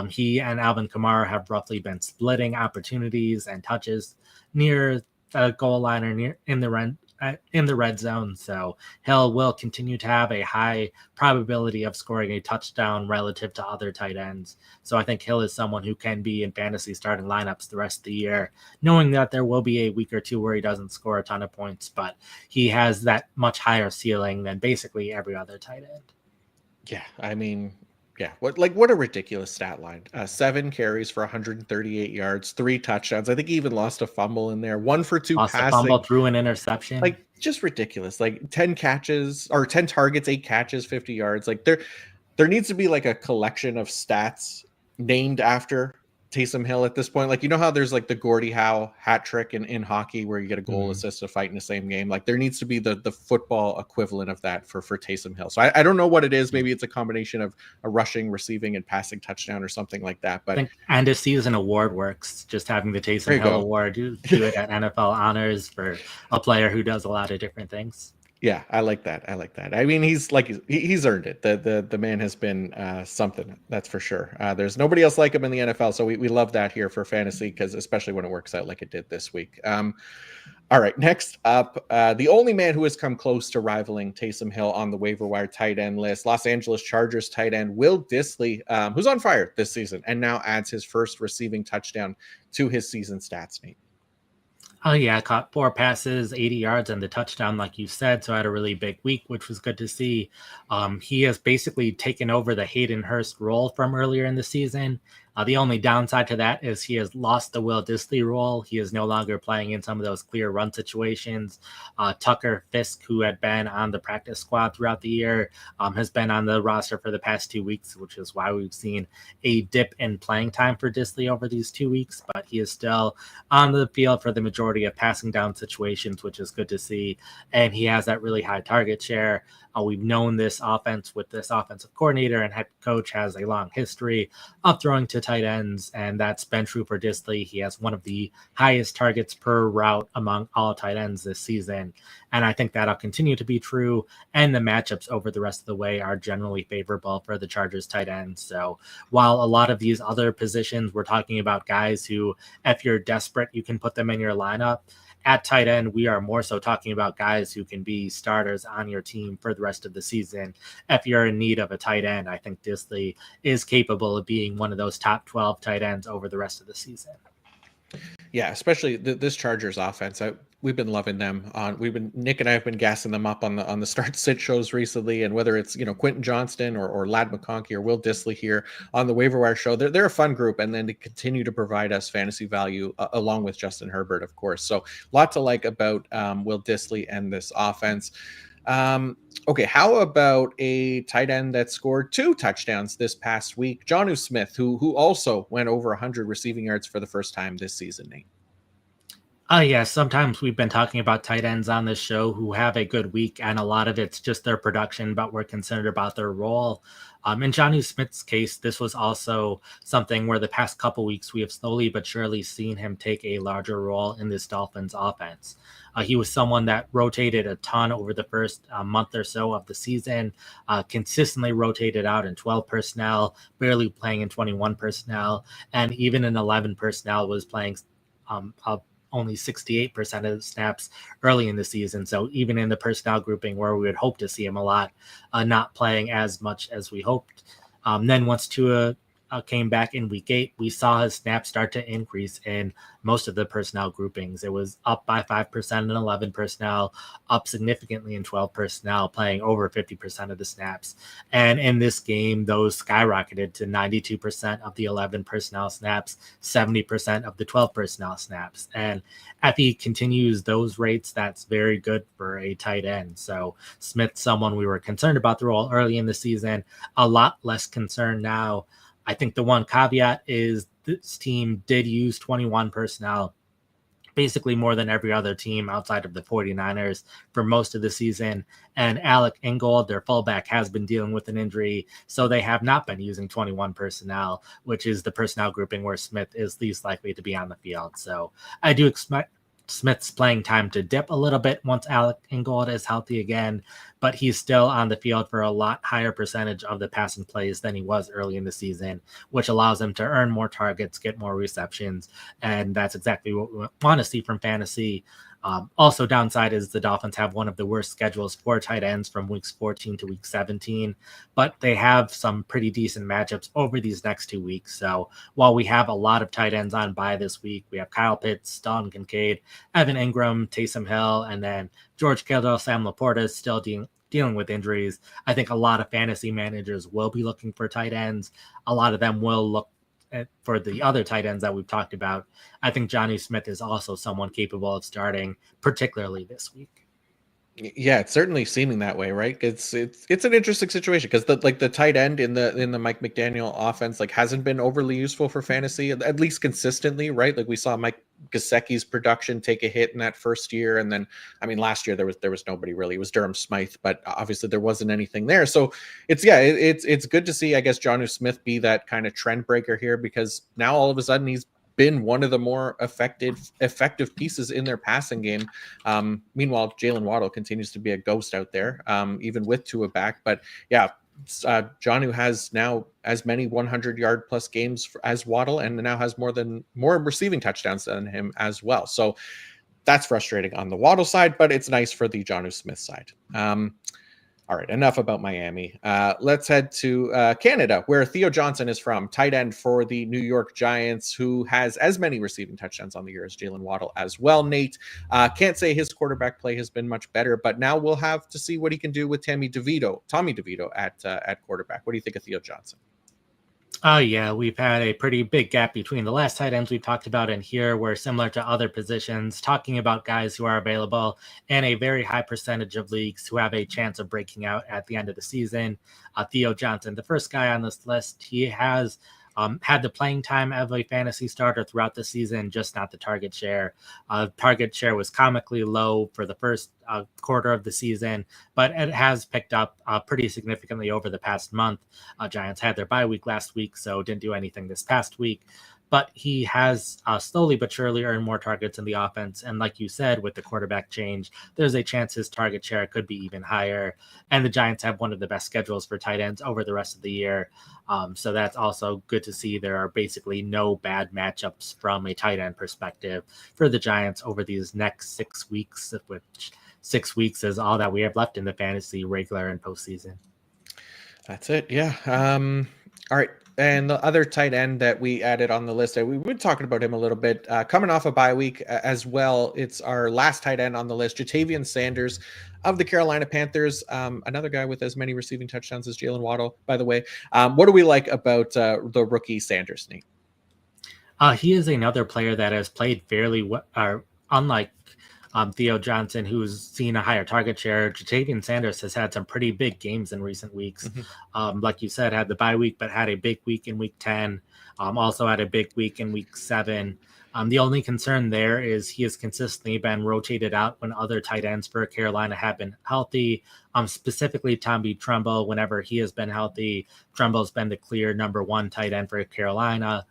He and Alvin Kamara have roughly been splitting opportunities and touches near the goal line or near in the red zone. So Hill will continue to have a high probability of scoring a touchdown relative to other tight ends. So I think Hill is someone who can be in fantasy starting lineups the rest of the year, knowing that there will be a week or two where he doesn't score a ton of points, but he has that much higher ceiling than basically every other tight end. Yeah, I mean, yeah, what a ridiculous stat line. 7 carries for 138 yards, 3 touchdowns. I think he even lost a fumble in there. 1 for 2 lost passing. A fumble, threw an interception. Like, just ridiculous. Like 10 catches or 10 targets, 8 catches, 50 yards. Like there needs to be like a collection of stats named after Taysom Hill at this point. Like, you know how there's like the Gordie Howe hat trick in hockey where you get a goal, assist, a fight in the same game. Like, there needs to be the football equivalent of that for Taysom Hill. So I don't know what it is. Maybe it's a combination of a rushing, receiving, and passing touchdown or something like that. But I think end of season award works. Just having the there Taysom you Hill go. award, do it at NFL honors for a player who does a lot of different things. Yeah, I like that. I mean, he's like he's earned it. The man has been something, that's for sure. There's nobody else like him in the NFL, so we love that here for fantasy, because especially when it works out like it did this week. All right, next up, the only man who has come close to rivaling Taysom Hill on the waiver wire tight end list, Los Angeles Chargers tight end Will Dissly, who's on fire this season and now adds his first receiving touchdown to his season stats, Nate. Oh yeah, caught 4 passes, 80 yards, and the touchdown, like you said. So I had a really big week, which was good to see. He has basically taken over the Hayden Hurst role from earlier in the season. The only downside to that is he has lost the Will Dissly role. He is no longer playing in some of those clear run situations. Tucker Fisk, who had been on the practice squad throughout the year, has been on the roster for the past 2 weeks, which is why we've seen a dip in playing time for Dissly over these 2 weeks. But he is still on the field for the majority of passing down situations, which is good to see. And he has that really high target share. We've known this offense with this offensive coordinator and head coach has a long history of throwing to tight ends, and that's been true for Dissly. He has one of the highest targets per route among all tight ends this season, and I think that'll continue to be true, and the matchups over the rest of the way are generally favorable for the Chargers tight ends. So while a lot of these other positions, we're talking about guys who, if you're desperate, you can put them in your lineup. At tight end, we are more so talking about guys who can be starters on your team for the rest of the season. If you're in need of a tight end, I think Dissly is capable of being one of those top 12 tight ends over the rest of the season. Yeah, especially this Chargers offense. We've been loving them. Nick and I have been gassing them up on the start sit shows recently, and whether it's Quentin Johnston or Ladd McConkey or Will Dissly here on the waiver wire show, they're a fun group, and then to continue to provide us fantasy value along with Justin Herbert, of course. So a lot to like about Will Dissly and this offense. Okay, how about a tight end that scored 2 touchdowns this past week, Jonnu Smith, who also went over 100 receiving yards for the first time this season, Nate? Yeah, sometimes we've been talking about tight ends on this show who have a good week, and a lot of it's just their production, but we're concerned about their role. In Jonnu Smith's case, this was also something where the past couple weeks we have slowly but surely seen him take a larger role in this Dolphins offense. He was someone that rotated a ton over the first month or so of the season, consistently rotated out in 12 personnel, barely playing in 21 personnel, and even in 11 personnel was playing only 68% of the snaps early in the season. So even in the personnel grouping where we would hope to see him a lot, not playing as much as we hoped. Then once Tua came back in week 8, we saw his snaps start to increase in most of the personnel groupings. It was up by 5% in 11 personnel, up significantly in 12 personnel, playing over 50% of the snaps. And in this game, those skyrocketed to 92% of the 11 personnel snaps, 70% of the 12 personnel snaps. And if he continues those rates, that's very good for a tight end. So Smith's someone we were concerned about the role early in the season, a lot less concerned now. I think the one caveat is this team did use 21 personnel, basically more than every other team outside of the 49ers for most of the season. And Alec Ingold, their fullback, has been dealing with an injury, so they have not been using 21 personnel, which is the personnel grouping where Smith is least likely to be on the field. So I do expect Smith's playing time to dip a little bit once Alec Ingold is healthy again, but he's still on the field for a lot higher percentage of the passing plays than he was early in the season, which allows him to earn more targets, get more receptions, and that's exactly what we want to see from fantasy. Also, downside is the Dolphins have one of the worst schedules for tight ends from weeks 14 to week 17, but they have some pretty decent matchups over these next 2 weeks. So while we have a lot of tight ends on bye this week, we have Kyle Pitts, Dalton Kincaid, Evan Ingram, Taysom Hill, and then George Kittle, Sam Laporta is still dealing with injuries. I think a lot of fantasy managers will be looking for tight ends. A lot of them will look for the other tight ends that we've talked about. I think Jonnu Smith is also someone capable of starting, particularly this week. Yeah, it's certainly seeming that way, right? It's an interesting situation because the tight end in the Mike McDaniel offense like hasn't been overly useful for fantasy, at least consistently, right? Like we saw Mike Gesicki's production take a hit in that first year, and then I mean last year there was nobody really. It was Durham Smythe, but obviously there wasn't anything there. So it's good to see, I guess, Jonnu Smith be that kind of trend breaker here, because now all of a sudden he's been one of the more effective pieces in their passing game. Meanwhile, Jalen Waddle continues to be a ghost out there, even with Tua back. But yeah, Jonnu has now as many 100-yard plus games as Waddle, and now has more receiving touchdowns than him as well. So that's frustrating on the Waddle side, but it's nice for the Jonnu Smith side. All right, enough about Miami. Let's head to Canada, where Theo Johnson is from, tight end for the New York Giants, who has as many receiving touchdowns on the year as Jalen Waddle as well. Nate, can't say his quarterback play has been much better, but now we'll have to see what he can do with Tommy DeVito at quarterback. What do you think of Theo Johnson? Yeah, we've had a pretty big gap between the last tight ends we've talked about and here. We're similar to other positions, talking about guys who are available and a very high percentage of leagues who have a chance of breaking out at the end of the season. Theo Johnson, the first guy on this list, he has had the playing time of a fantasy starter throughout the season, just not the target share. Target share was comically low for the first quarter of the season, but it has picked up pretty significantly over the past month. Giants had their bye week last week, so didn't do anything this past week. But he has slowly but surely earned more targets in the offense. And like you said, with the quarterback change, there's a chance his target share could be even higher. And the Giants have one of the best schedules for tight ends over the rest of the year. So that's also good to see. There are basically no bad matchups from a tight end perspective for the Giants over these next 6 weeks, which 6 weeks is all that we have left in the fantasy regular and postseason. That's it. Yeah. All right. And the other tight end that we added on the list, we've been talking about him a little bit, coming off a bye week as well. It's our last tight end on the list, Jatavian Sanders of the Carolina Panthers. Another guy with as many receiving touchdowns as Jalen Waddle, by the way. What do we like about the rookie Sanders, Nate? He is another player that has played fairly well, unlike Theo Johnson, who's seen a higher target share. Jatavian Sanders has had some pretty big games in recent weeks. Like you said, had the bye week, but had a big week in week 10. Also had a big week in week 7. The only concern there is he has consistently been rotated out when other tight ends for Carolina have been healthy. Specifically, Tommy Tremble, whenever he has been healthy, Tremble's been the clear number 1 tight end for Carolina.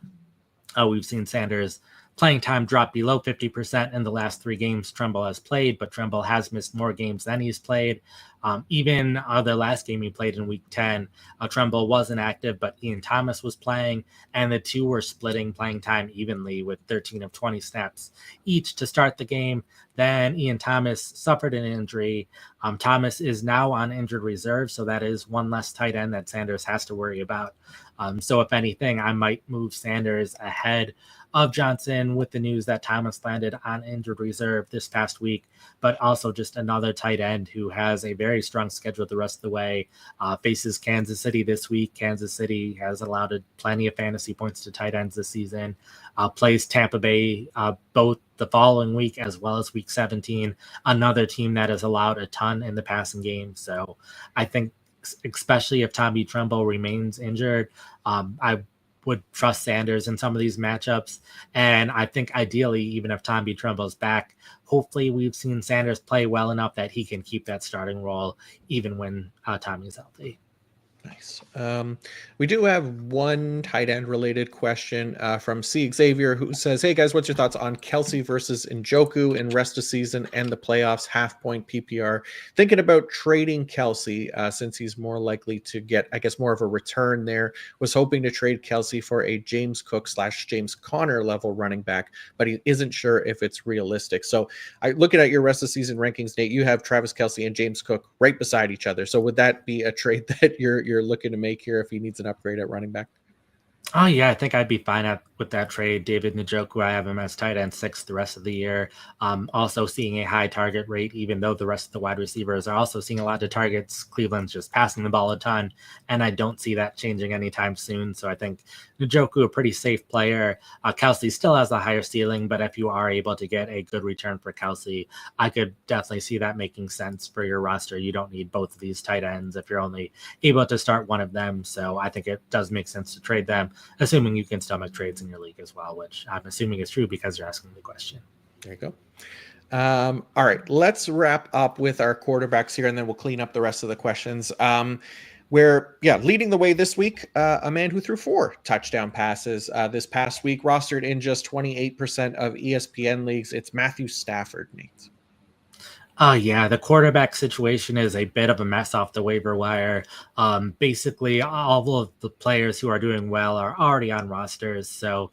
We've seen Sanders playing time dropped below 50% in the last 3 games Tremble has played, but Tremble has missed more games than he's played. Even the last game he played in week 10, Tremble wasn't active, but Ian Thomas was playing, and the two were splitting playing time evenly with 13 of 20 snaps each to start the game. Then Ian Thomas suffered an injury. Thomas is now on injured reserve, so that is one less tight end that Sanders has to worry about. So if anything, I might move Sanders ahead of Johnson with the news that Thomas landed on injured reserve this past week, but also just another tight end who has a very strong schedule the rest of the way. Faces Kansas City this week. Kansas City has allowed plenty of fantasy points to tight ends this season. Plays Tampa Bay both the following week as well as week 17, another team that has allowed a ton in the passing game. So I think, especially if Tommy Tremble remains injured, I would trust Sanders in some of these matchups. And I think ideally, even if Tommy Tremble's back, hopefully we've seen Sanders play well enough that he can keep that starting role even when Tommy's healthy. Nice. We do have one tight end related question from C. Xavier, who says, "Hey guys, what's your thoughts on Kelsey versus Njoku in rest of season and the playoffs half-point PPR? Thinking about trading Kelsey since he's more likely to get, I guess, more of a return there. Was hoping to trade Kelsey for a James Cook / James Conner level running back, but he isn't sure if it's realistic." So looking at your rest of season rankings, Nate, you have Travis Kelsey and James Cook right beside each other. So would that be a trade that you're looking to make here if he needs an upgrade at running back? Oh yeah, I think I'd be fine with that trade. David Njoku, I have him as tight end 6 the rest of the year. Also seeing a high target rate, even though the rest of the wide receivers are also seeing a lot of targets. Cleveland's just passing the ball a ton, and I don't see that changing anytime soon. So I think Njoku a pretty safe player. Kelsey still has a higher ceiling, but if you are able to get a good return for Kelsey, I could definitely see that making sense for your roster. You don't need both of these tight ends if you're only able to start one of them. So I think it does make sense to trade them, assuming you can stomach trades in your league as well, which I'm assuming is true because you're asking the question. There you go. All right, let's wrap up with our quarterbacks here, and then we'll clean up the rest of the questions. Leading the way this week, a man who threw 4 touchdown passes this past week, rostered in just 28% of ESPN leagues. It's Matthew Stafford, Nate. Yeah, the quarterback situation is a bit of a mess off the waiver wire. Basically, all of the players who are doing well are already on rosters. So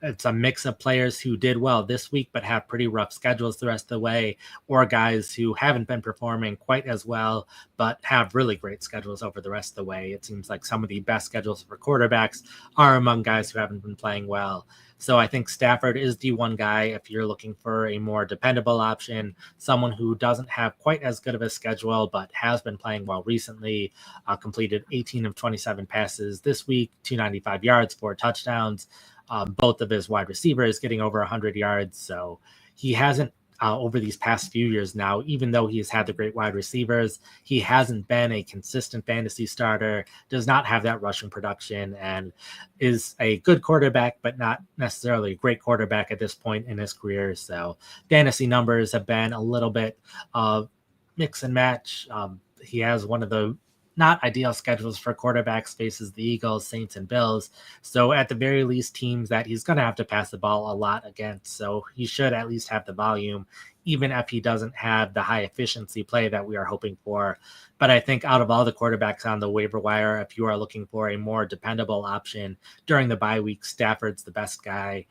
it's a mix of players who did well this week but have pretty rough schedules the rest of the way, or guys who haven't been performing quite as well but have really great schedules over the rest of the way. It seems like some of the best schedules for quarterbacks are among guys who haven't been playing well. So I think Stafford is the one guy if you're looking for a more dependable option, someone who doesn't have quite as good of a schedule but has been playing well recently. Completed 18 of 27 passes this week, 295 yards, 4 touchdowns. Both of his wide receivers getting over 100 yards. So he hasn't, over these past few years now, even though he's had the great wide receivers, he hasn't been a consistent fantasy starter, does not have that rushing production, and is a good quarterback, but not necessarily a great quarterback at this point in his career. So fantasy numbers have been a little bit mix and match. He has one of the not ideal schedules for quarterbacks, faces the Eagles, Saints, and Bills. So at the very least, teams that he's going to have to pass the ball a lot against. So he should at least have the volume, even if he doesn't have the high efficiency play that we are hoping for. But I think out of all the quarterbacks on the waiver wire, if you are looking for a more dependable option during the bye week, Stafford's the best guy.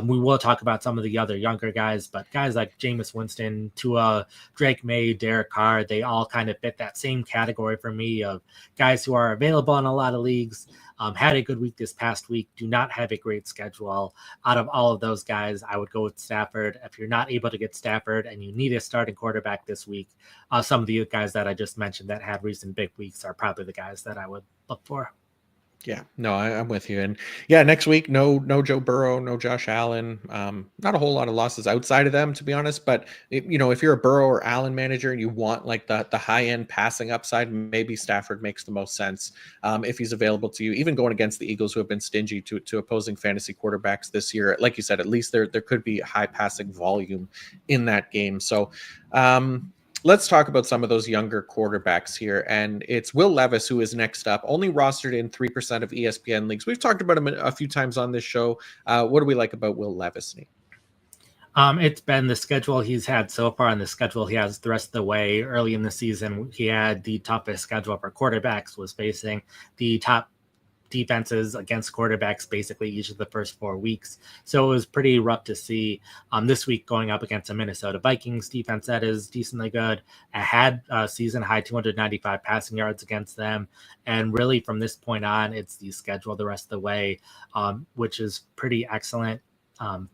We will talk about some of the other younger guys, but guys like Jameis Winston, Tua, Drake May, Derek Carr, they all kind of fit that same category for me of guys who are available in a lot of leagues, had a good week this past week, do not have a great schedule. Out of all of those guys, I would go with Stafford. If you're not able to get Stafford and you need a starting quarterback this week, some of the guys that I just mentioned that had recent big weeks are probably the guys that I would look for. Yeah, no, I'm with you. And yeah, next week, no Joe Burrow, no Josh Allen. Not a whole lot of losses outside of them, to be honest. But if you're a Burrow or Allen manager and you want like the high end passing upside, maybe Stafford makes the most sense if he's available to you. Even going against the Eagles, who have been stingy to opposing fantasy quarterbacks this year, like you said, at least there could be high passing volume in that game. So. Let's talk about some of those younger quarterbacks here. And it's Will Levis, who is next up, only rostered in 3% of ESPN leagues. We've talked about him a few times on this show. What do we like about Will Levis, Nate? It's been the schedule he's had so far and the schedule he has the rest of the way. Early in the season, he had the toughest schedule for quarterbacks, was facing the top defenses against quarterbacks basically each of the first 4 weeks. So it was pretty rough to see. This week going up against a Minnesota Vikings defense that is decently good. I had a season high 295 passing yards against them. And really from this point on, it's the schedule the rest of the way, which is pretty excellent.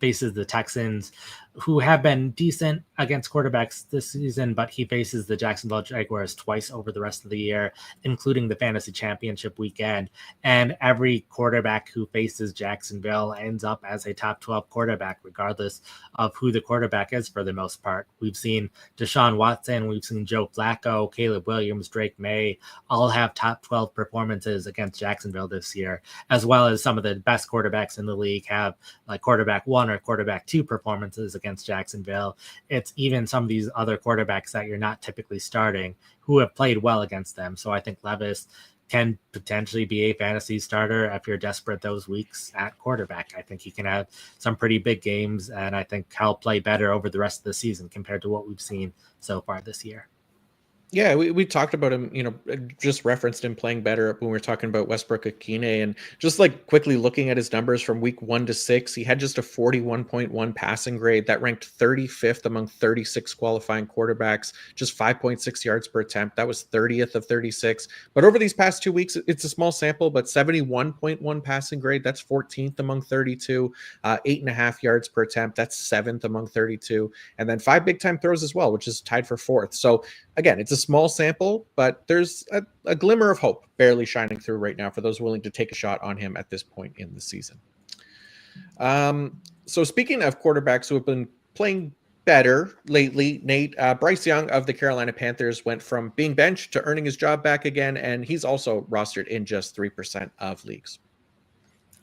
Faces the Texans, who have been decent against quarterbacks this season, but he faces the Jacksonville Jaguars twice over the rest of the year, including the fantasy championship weekend. And every quarterback who faces Jacksonville ends up as a top 12 quarterback, regardless of who the quarterback is for the most part. We've seen Deshaun Watson, we've seen Joe Flacco, Caleb Williams, Drake May, all have top 12 performances against Jacksonville this year, as well as some of the best quarterbacks in the league have like quarterback 1 or quarterback 2 performances against Jacksonville. It's even some of these other quarterbacks that you're not typically starting who have played well against them. So I think Levis can potentially be a fantasy starter if you're desperate those weeks at quarterback. I think he can have some pretty big games, and I think he'll play better over the rest of the season compared to what we've seen so far this year. Yeah, we talked about him, just referenced him playing better when we were talking about Westbrook Akine, and just like quickly looking at his numbers from week 1 to 6, he had just a 41.1 passing grade that ranked 35th among 36 qualifying quarterbacks, just 5.6 yards per attempt. That was 30th of 36. But over these past 2 weeks, it's a small sample, but 71.1 passing grade, that's 14th among 32, 8.5 yards per attempt, that's 7th among 32, and then 5 big time throws as well, which is tied for 4th. So again, it's a small sample, but there's a glimmer of hope barely shining through right now for those willing to take a shot on him at this point in the season. So speaking of quarterbacks who have been playing better lately, Nate, Bryce Young of the Carolina Panthers went from being benched to earning his job back again, and he's also rostered in just 3% of leagues.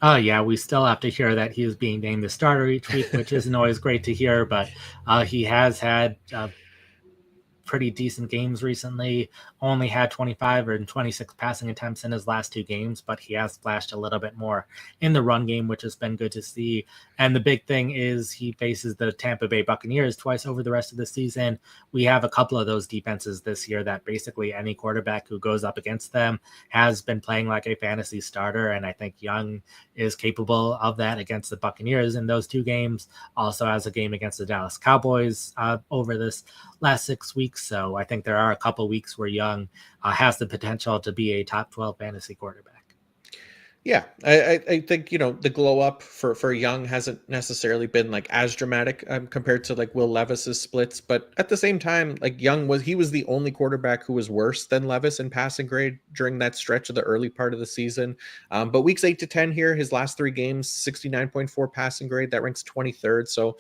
Oh, yeah, we still have to hear that he is being named the starter each week, which isn't always great to hear, but he has had pretty decent games recently. Only had 25 or 26 passing attempts in his last 2 games, but he has flashed a little bit more in the run game, which has been good to see. And the big thing is he faces the Tampa Bay Buccaneers twice over the rest of the season. We have a couple of those defenses this year that basically any quarterback who goes up against them has been playing like a fantasy starter, and I think Young is capable of that against the Buccaneers in those 2 games. Also has a game against the Dallas Cowboys over this last 6 weeks. So I think there are a couple weeks where Young has the potential to be a top 12 fantasy quarterback. Yeah, I think the glow up for Young hasn't necessarily been like as dramatic compared to like Will Levis's splits, but at the same time, like Young was the only quarterback who was worse than Levis in passing grade during that stretch of the early part of the season. But weeks 8 to 10 here, his last 3 games, 69.4 passing grade, that ranks 23rd. So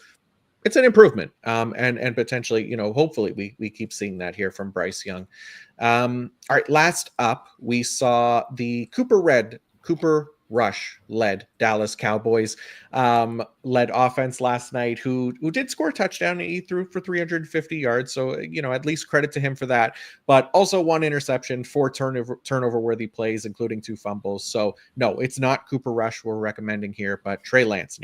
it's an improvement, and potentially, hopefully we keep seeing that here from Bryce Young. All right, last up, we saw the Cooper Rush led Dallas Cowboys led offense last night, who did score a touchdown. He threw for 350 yards, so at least credit to him for that. But also 1 interception, 4 turnover worthy plays, including 2 fumbles. So no, it's not Cooper Rush we're recommending here, but Trey Lance.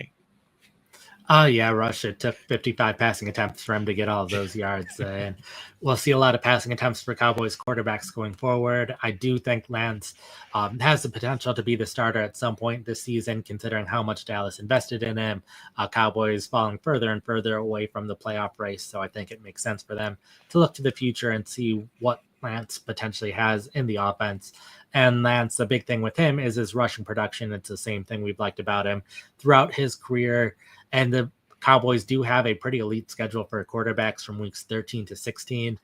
Oh, yeah, Rush. It took 55 passing attempts for him to get all of those yards. And we'll see a lot of passing attempts for Cowboys quarterbacks going forward. I do think Lance has the potential to be the starter at some point this season, considering how much Dallas invested in him. Cowboys falling further and further away from the playoff race. So I think it makes sense for them to look to the future and see what Lance potentially has in the offense. And Lance, the big thing with him is his rushing production. It's the same thing we've liked about him throughout his career. And the Cowboys do have a pretty elite schedule for quarterbacks from weeks 13 to 16.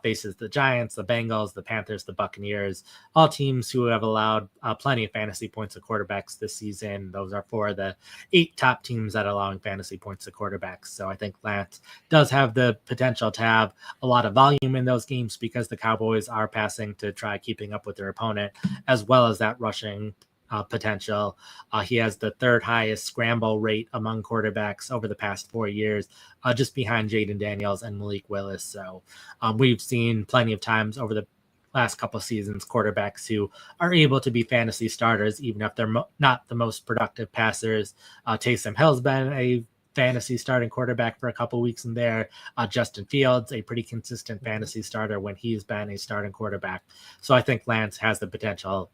Faces the Giants, the Bengals, the Panthers, the Buccaneers, all teams who have allowed plenty of fantasy points to quarterbacks this season. Those are 4 of the 8 top teams that are allowing fantasy points to quarterbacks. So I think Lance does have the potential to have a lot of volume in those games because the Cowboys are passing to try keeping up with their opponent, as well as that rushing potential. He has the 3rd highest scramble rate among quarterbacks over the past 4 years, just behind Jaden Daniels and Malik Willis. So we've seen plenty of times over the last couple of seasons quarterbacks who are able to be fantasy starters, even if they're not the most productive passers. Taysom Hill's been a fantasy starting quarterback for a couple weeks in there. Justin Fields, a pretty consistent fantasy starter when he's been a starting quarterback. So I think Lance has the potential.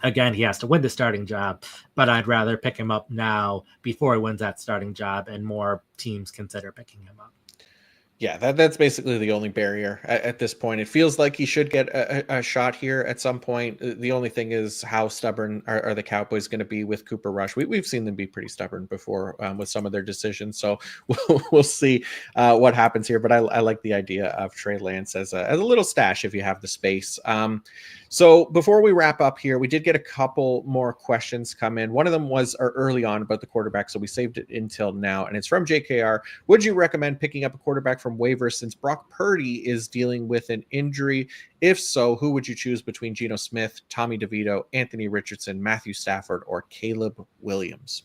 Again, he has to win the starting job, but I'd rather pick him up now before he wins that starting job and more teams consider picking him up. Yeah, that's basically the only barrier at this point. It feels like he should get a shot here at some point. The only thing is how stubborn are the Cowboys going to be with Cooper Rush? We've seen them be pretty stubborn before with some of their decisions. So we'll see what happens here. But I like the idea of Trey Lance as a little stash if you have the space. So before we wrap up here, we did get a couple more questions come in. One of them was early on about the quarterback, so we saved it until now. And it's from JKR. Would you recommend picking up a quarterback from waiver since Brock Purdy is dealing with an injury? If so, who would you choose between Geno Smith, Tommy DeVito, Anthony Richardson, Matthew Stafford, or Caleb Williams?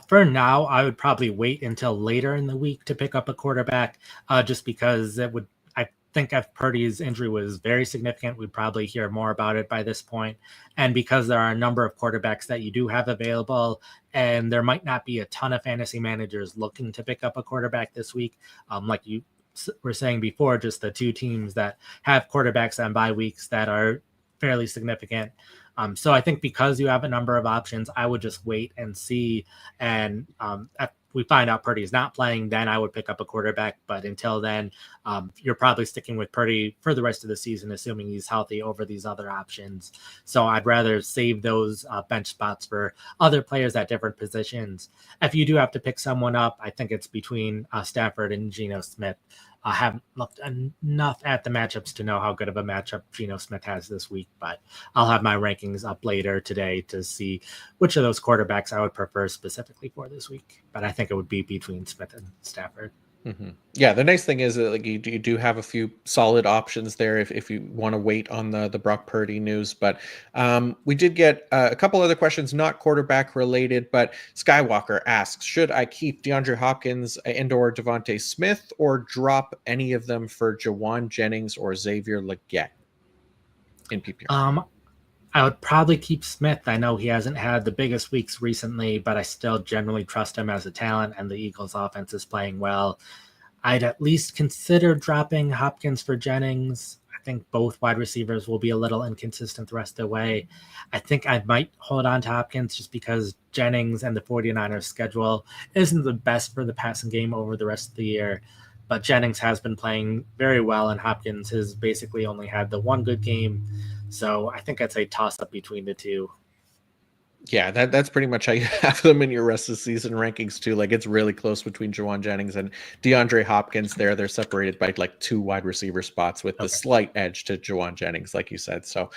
For now, I would probably wait until later in the week to pick up a quarterback, just because it would. I think if Purdy's injury was very significant, we'd probably hear more about it by this point. And because there are a number of quarterbacks that you do have available, and there might not be a ton of fantasy managers looking to pick up a quarterback this week, like you were saying before, just the two teams that have quarterbacks on bye weeks that are fairly significant. So I think because you have a number of options, I would just wait and see. And if we find out Purdy is not playing, then I would pick up a quarterback. But until then, you're probably sticking with Purdy for the rest of the season, assuming he's healthy over these other options. So I'd rather save those bench spots for other players at different positions. If you do have to pick someone up, I think it's between Stafford and Geno Smith. I haven't looked enough at the matchups to know how good of a matchup Geno Smith has this week, but I'll have my rankings up later today to see which of those quarterbacks I would prefer specifically for this week. But I think it would be between Smith and Stafford. Mm-hmm. Yeah, the nice thing is that like you do have a few solid options there if you want to wait on the Brock Purdy news. But we did get a couple other questions, not quarterback related. But Skywalker asks, should I keep DeAndre Hopkins and/or Devontae Smith, or drop any of them for Jawan Jennings or Xavier Legette in PPR? I would probably keep Smith. I know he hasn't had the biggest weeks recently, but I still generally trust him as a talent, and the Eagles offense is playing well. I'd at least consider dropping Hopkins for Jennings. I think both wide receivers will be a little inconsistent the rest of the way. I think I might hold on to Hopkins just because Jennings and the 49ers schedule isn't the best for the passing game over the rest of the year. But Jennings has been playing very well, and Hopkins has basically only had the one good game. So I think it's a toss-up between the two. Yeah, that's pretty much how you have them in your rest of the season rankings too. Like it's really close between Jawan Jennings and DeAndre Hopkins there. They're separated by like 2 wide receiver spots with the slight edge to Jawan Jennings, like you said. So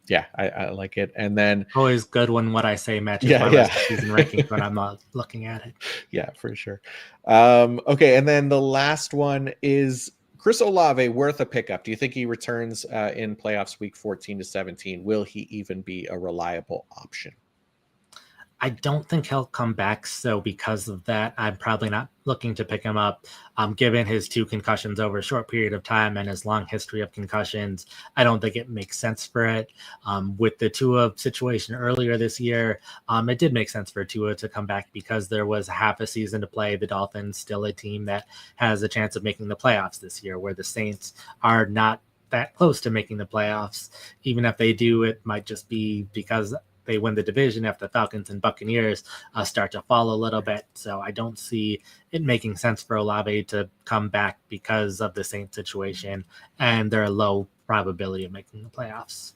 yeah, I like it. And then always good when what I say matches my rest of season rankings when I'm not looking at it. Yeah, for sure. Okay, and then the last one is Chris Olave worth a pickup? Do you think he returns in playoffs week 14 to 17? Will he even be a reliable option? I don't think he'll come back. So because of that, I'm probably not looking to pick him up. Given his 2 concussions over a short period of time and his long history of concussions, I don't think it makes sense for it. With the Tua situation earlier this year, it did make sense for Tua to come back because there was half a season to play. The Dolphins still a team that has a chance of making the playoffs this year, where the Saints are not that close to making the playoffs. Even if they do, it might just be because they win the division if the Falcons and Buccaneers start to fall a little bit. So I don't see it making sense for Olave to come back because of the Saints situation and their low probability of making the playoffs.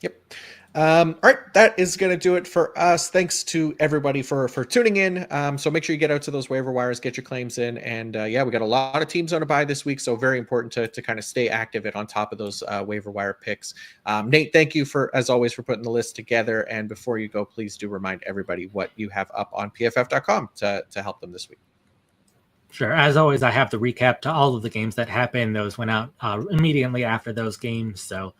Yep. All right, that is going to do it for us. Thanks to everybody for tuning in. So make sure you get out to those waiver wires, get your claims in, and yeah, we got a lot of teams on a bye this week, so very important to kind of stay active and on top of those waiver wire picks. Nate, thank you as always for putting the list together. And before you go, please do remind everybody what you have up on PFF.com to help them this week. Sure. As always, I have the recap to all of the games that happened. Those went out immediately after those games. So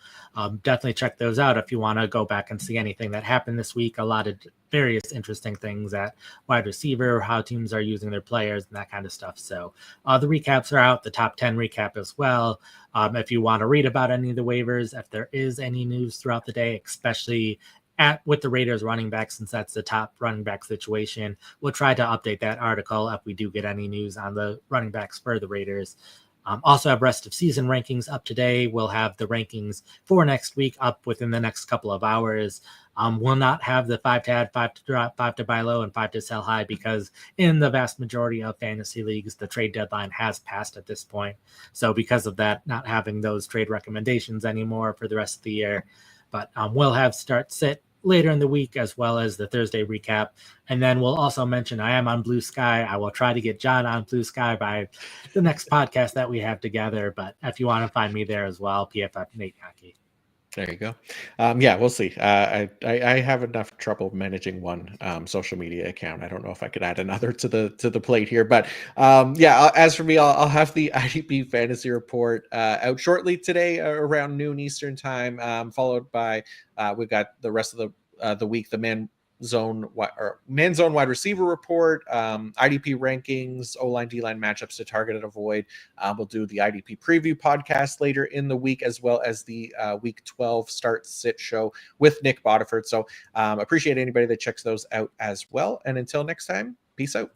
definitely check those out if you want to go back and see anything that happened this week. A lot of various interesting things at wide receiver, how teams are using their players and that kind of stuff. So the recaps are out, the top 10 recap as well. If you want to read about any of the waivers, if there is any news throughout the day, especially with the Raiders running back, since that's the top running back situation, we'll try to update that article if we do get any news on the running backs for the Raiders. Also have rest of season rankings up today. We'll have the rankings for next week up within the next couple of hours. We'll not have the 5 to add, 5 to drop, 5 to buy low, and 5 to sell high because in the vast majority of fantasy leagues, the trade deadline has passed at this point. So because of that, not having those trade recommendations anymore for the rest of the year. But we'll have start sit later in the week as well as the Thursday recap. And then we'll also mention I am on Blue Sky. I will try to get John on Blue Sky by the next podcast that we have together. But if you want to find me there as well, PFF Nate Jahnke. There you go. Yeah, we'll see. I have enough trouble managing one social media account. I don't know if I could add another to the plate here, but yeah. As for me, I'll have the IDP fantasy report out shortly today around noon Eastern time, followed by we've got the rest of the week, the man zone wide receiver report, IDP rankings, O-line, D-line matchups to target and avoid. We'll do the IDP preview podcast later in the week, as well as the week 12 start sit show with Nick Bodiford. So appreciate anybody that checks those out as well. And until next time, peace out.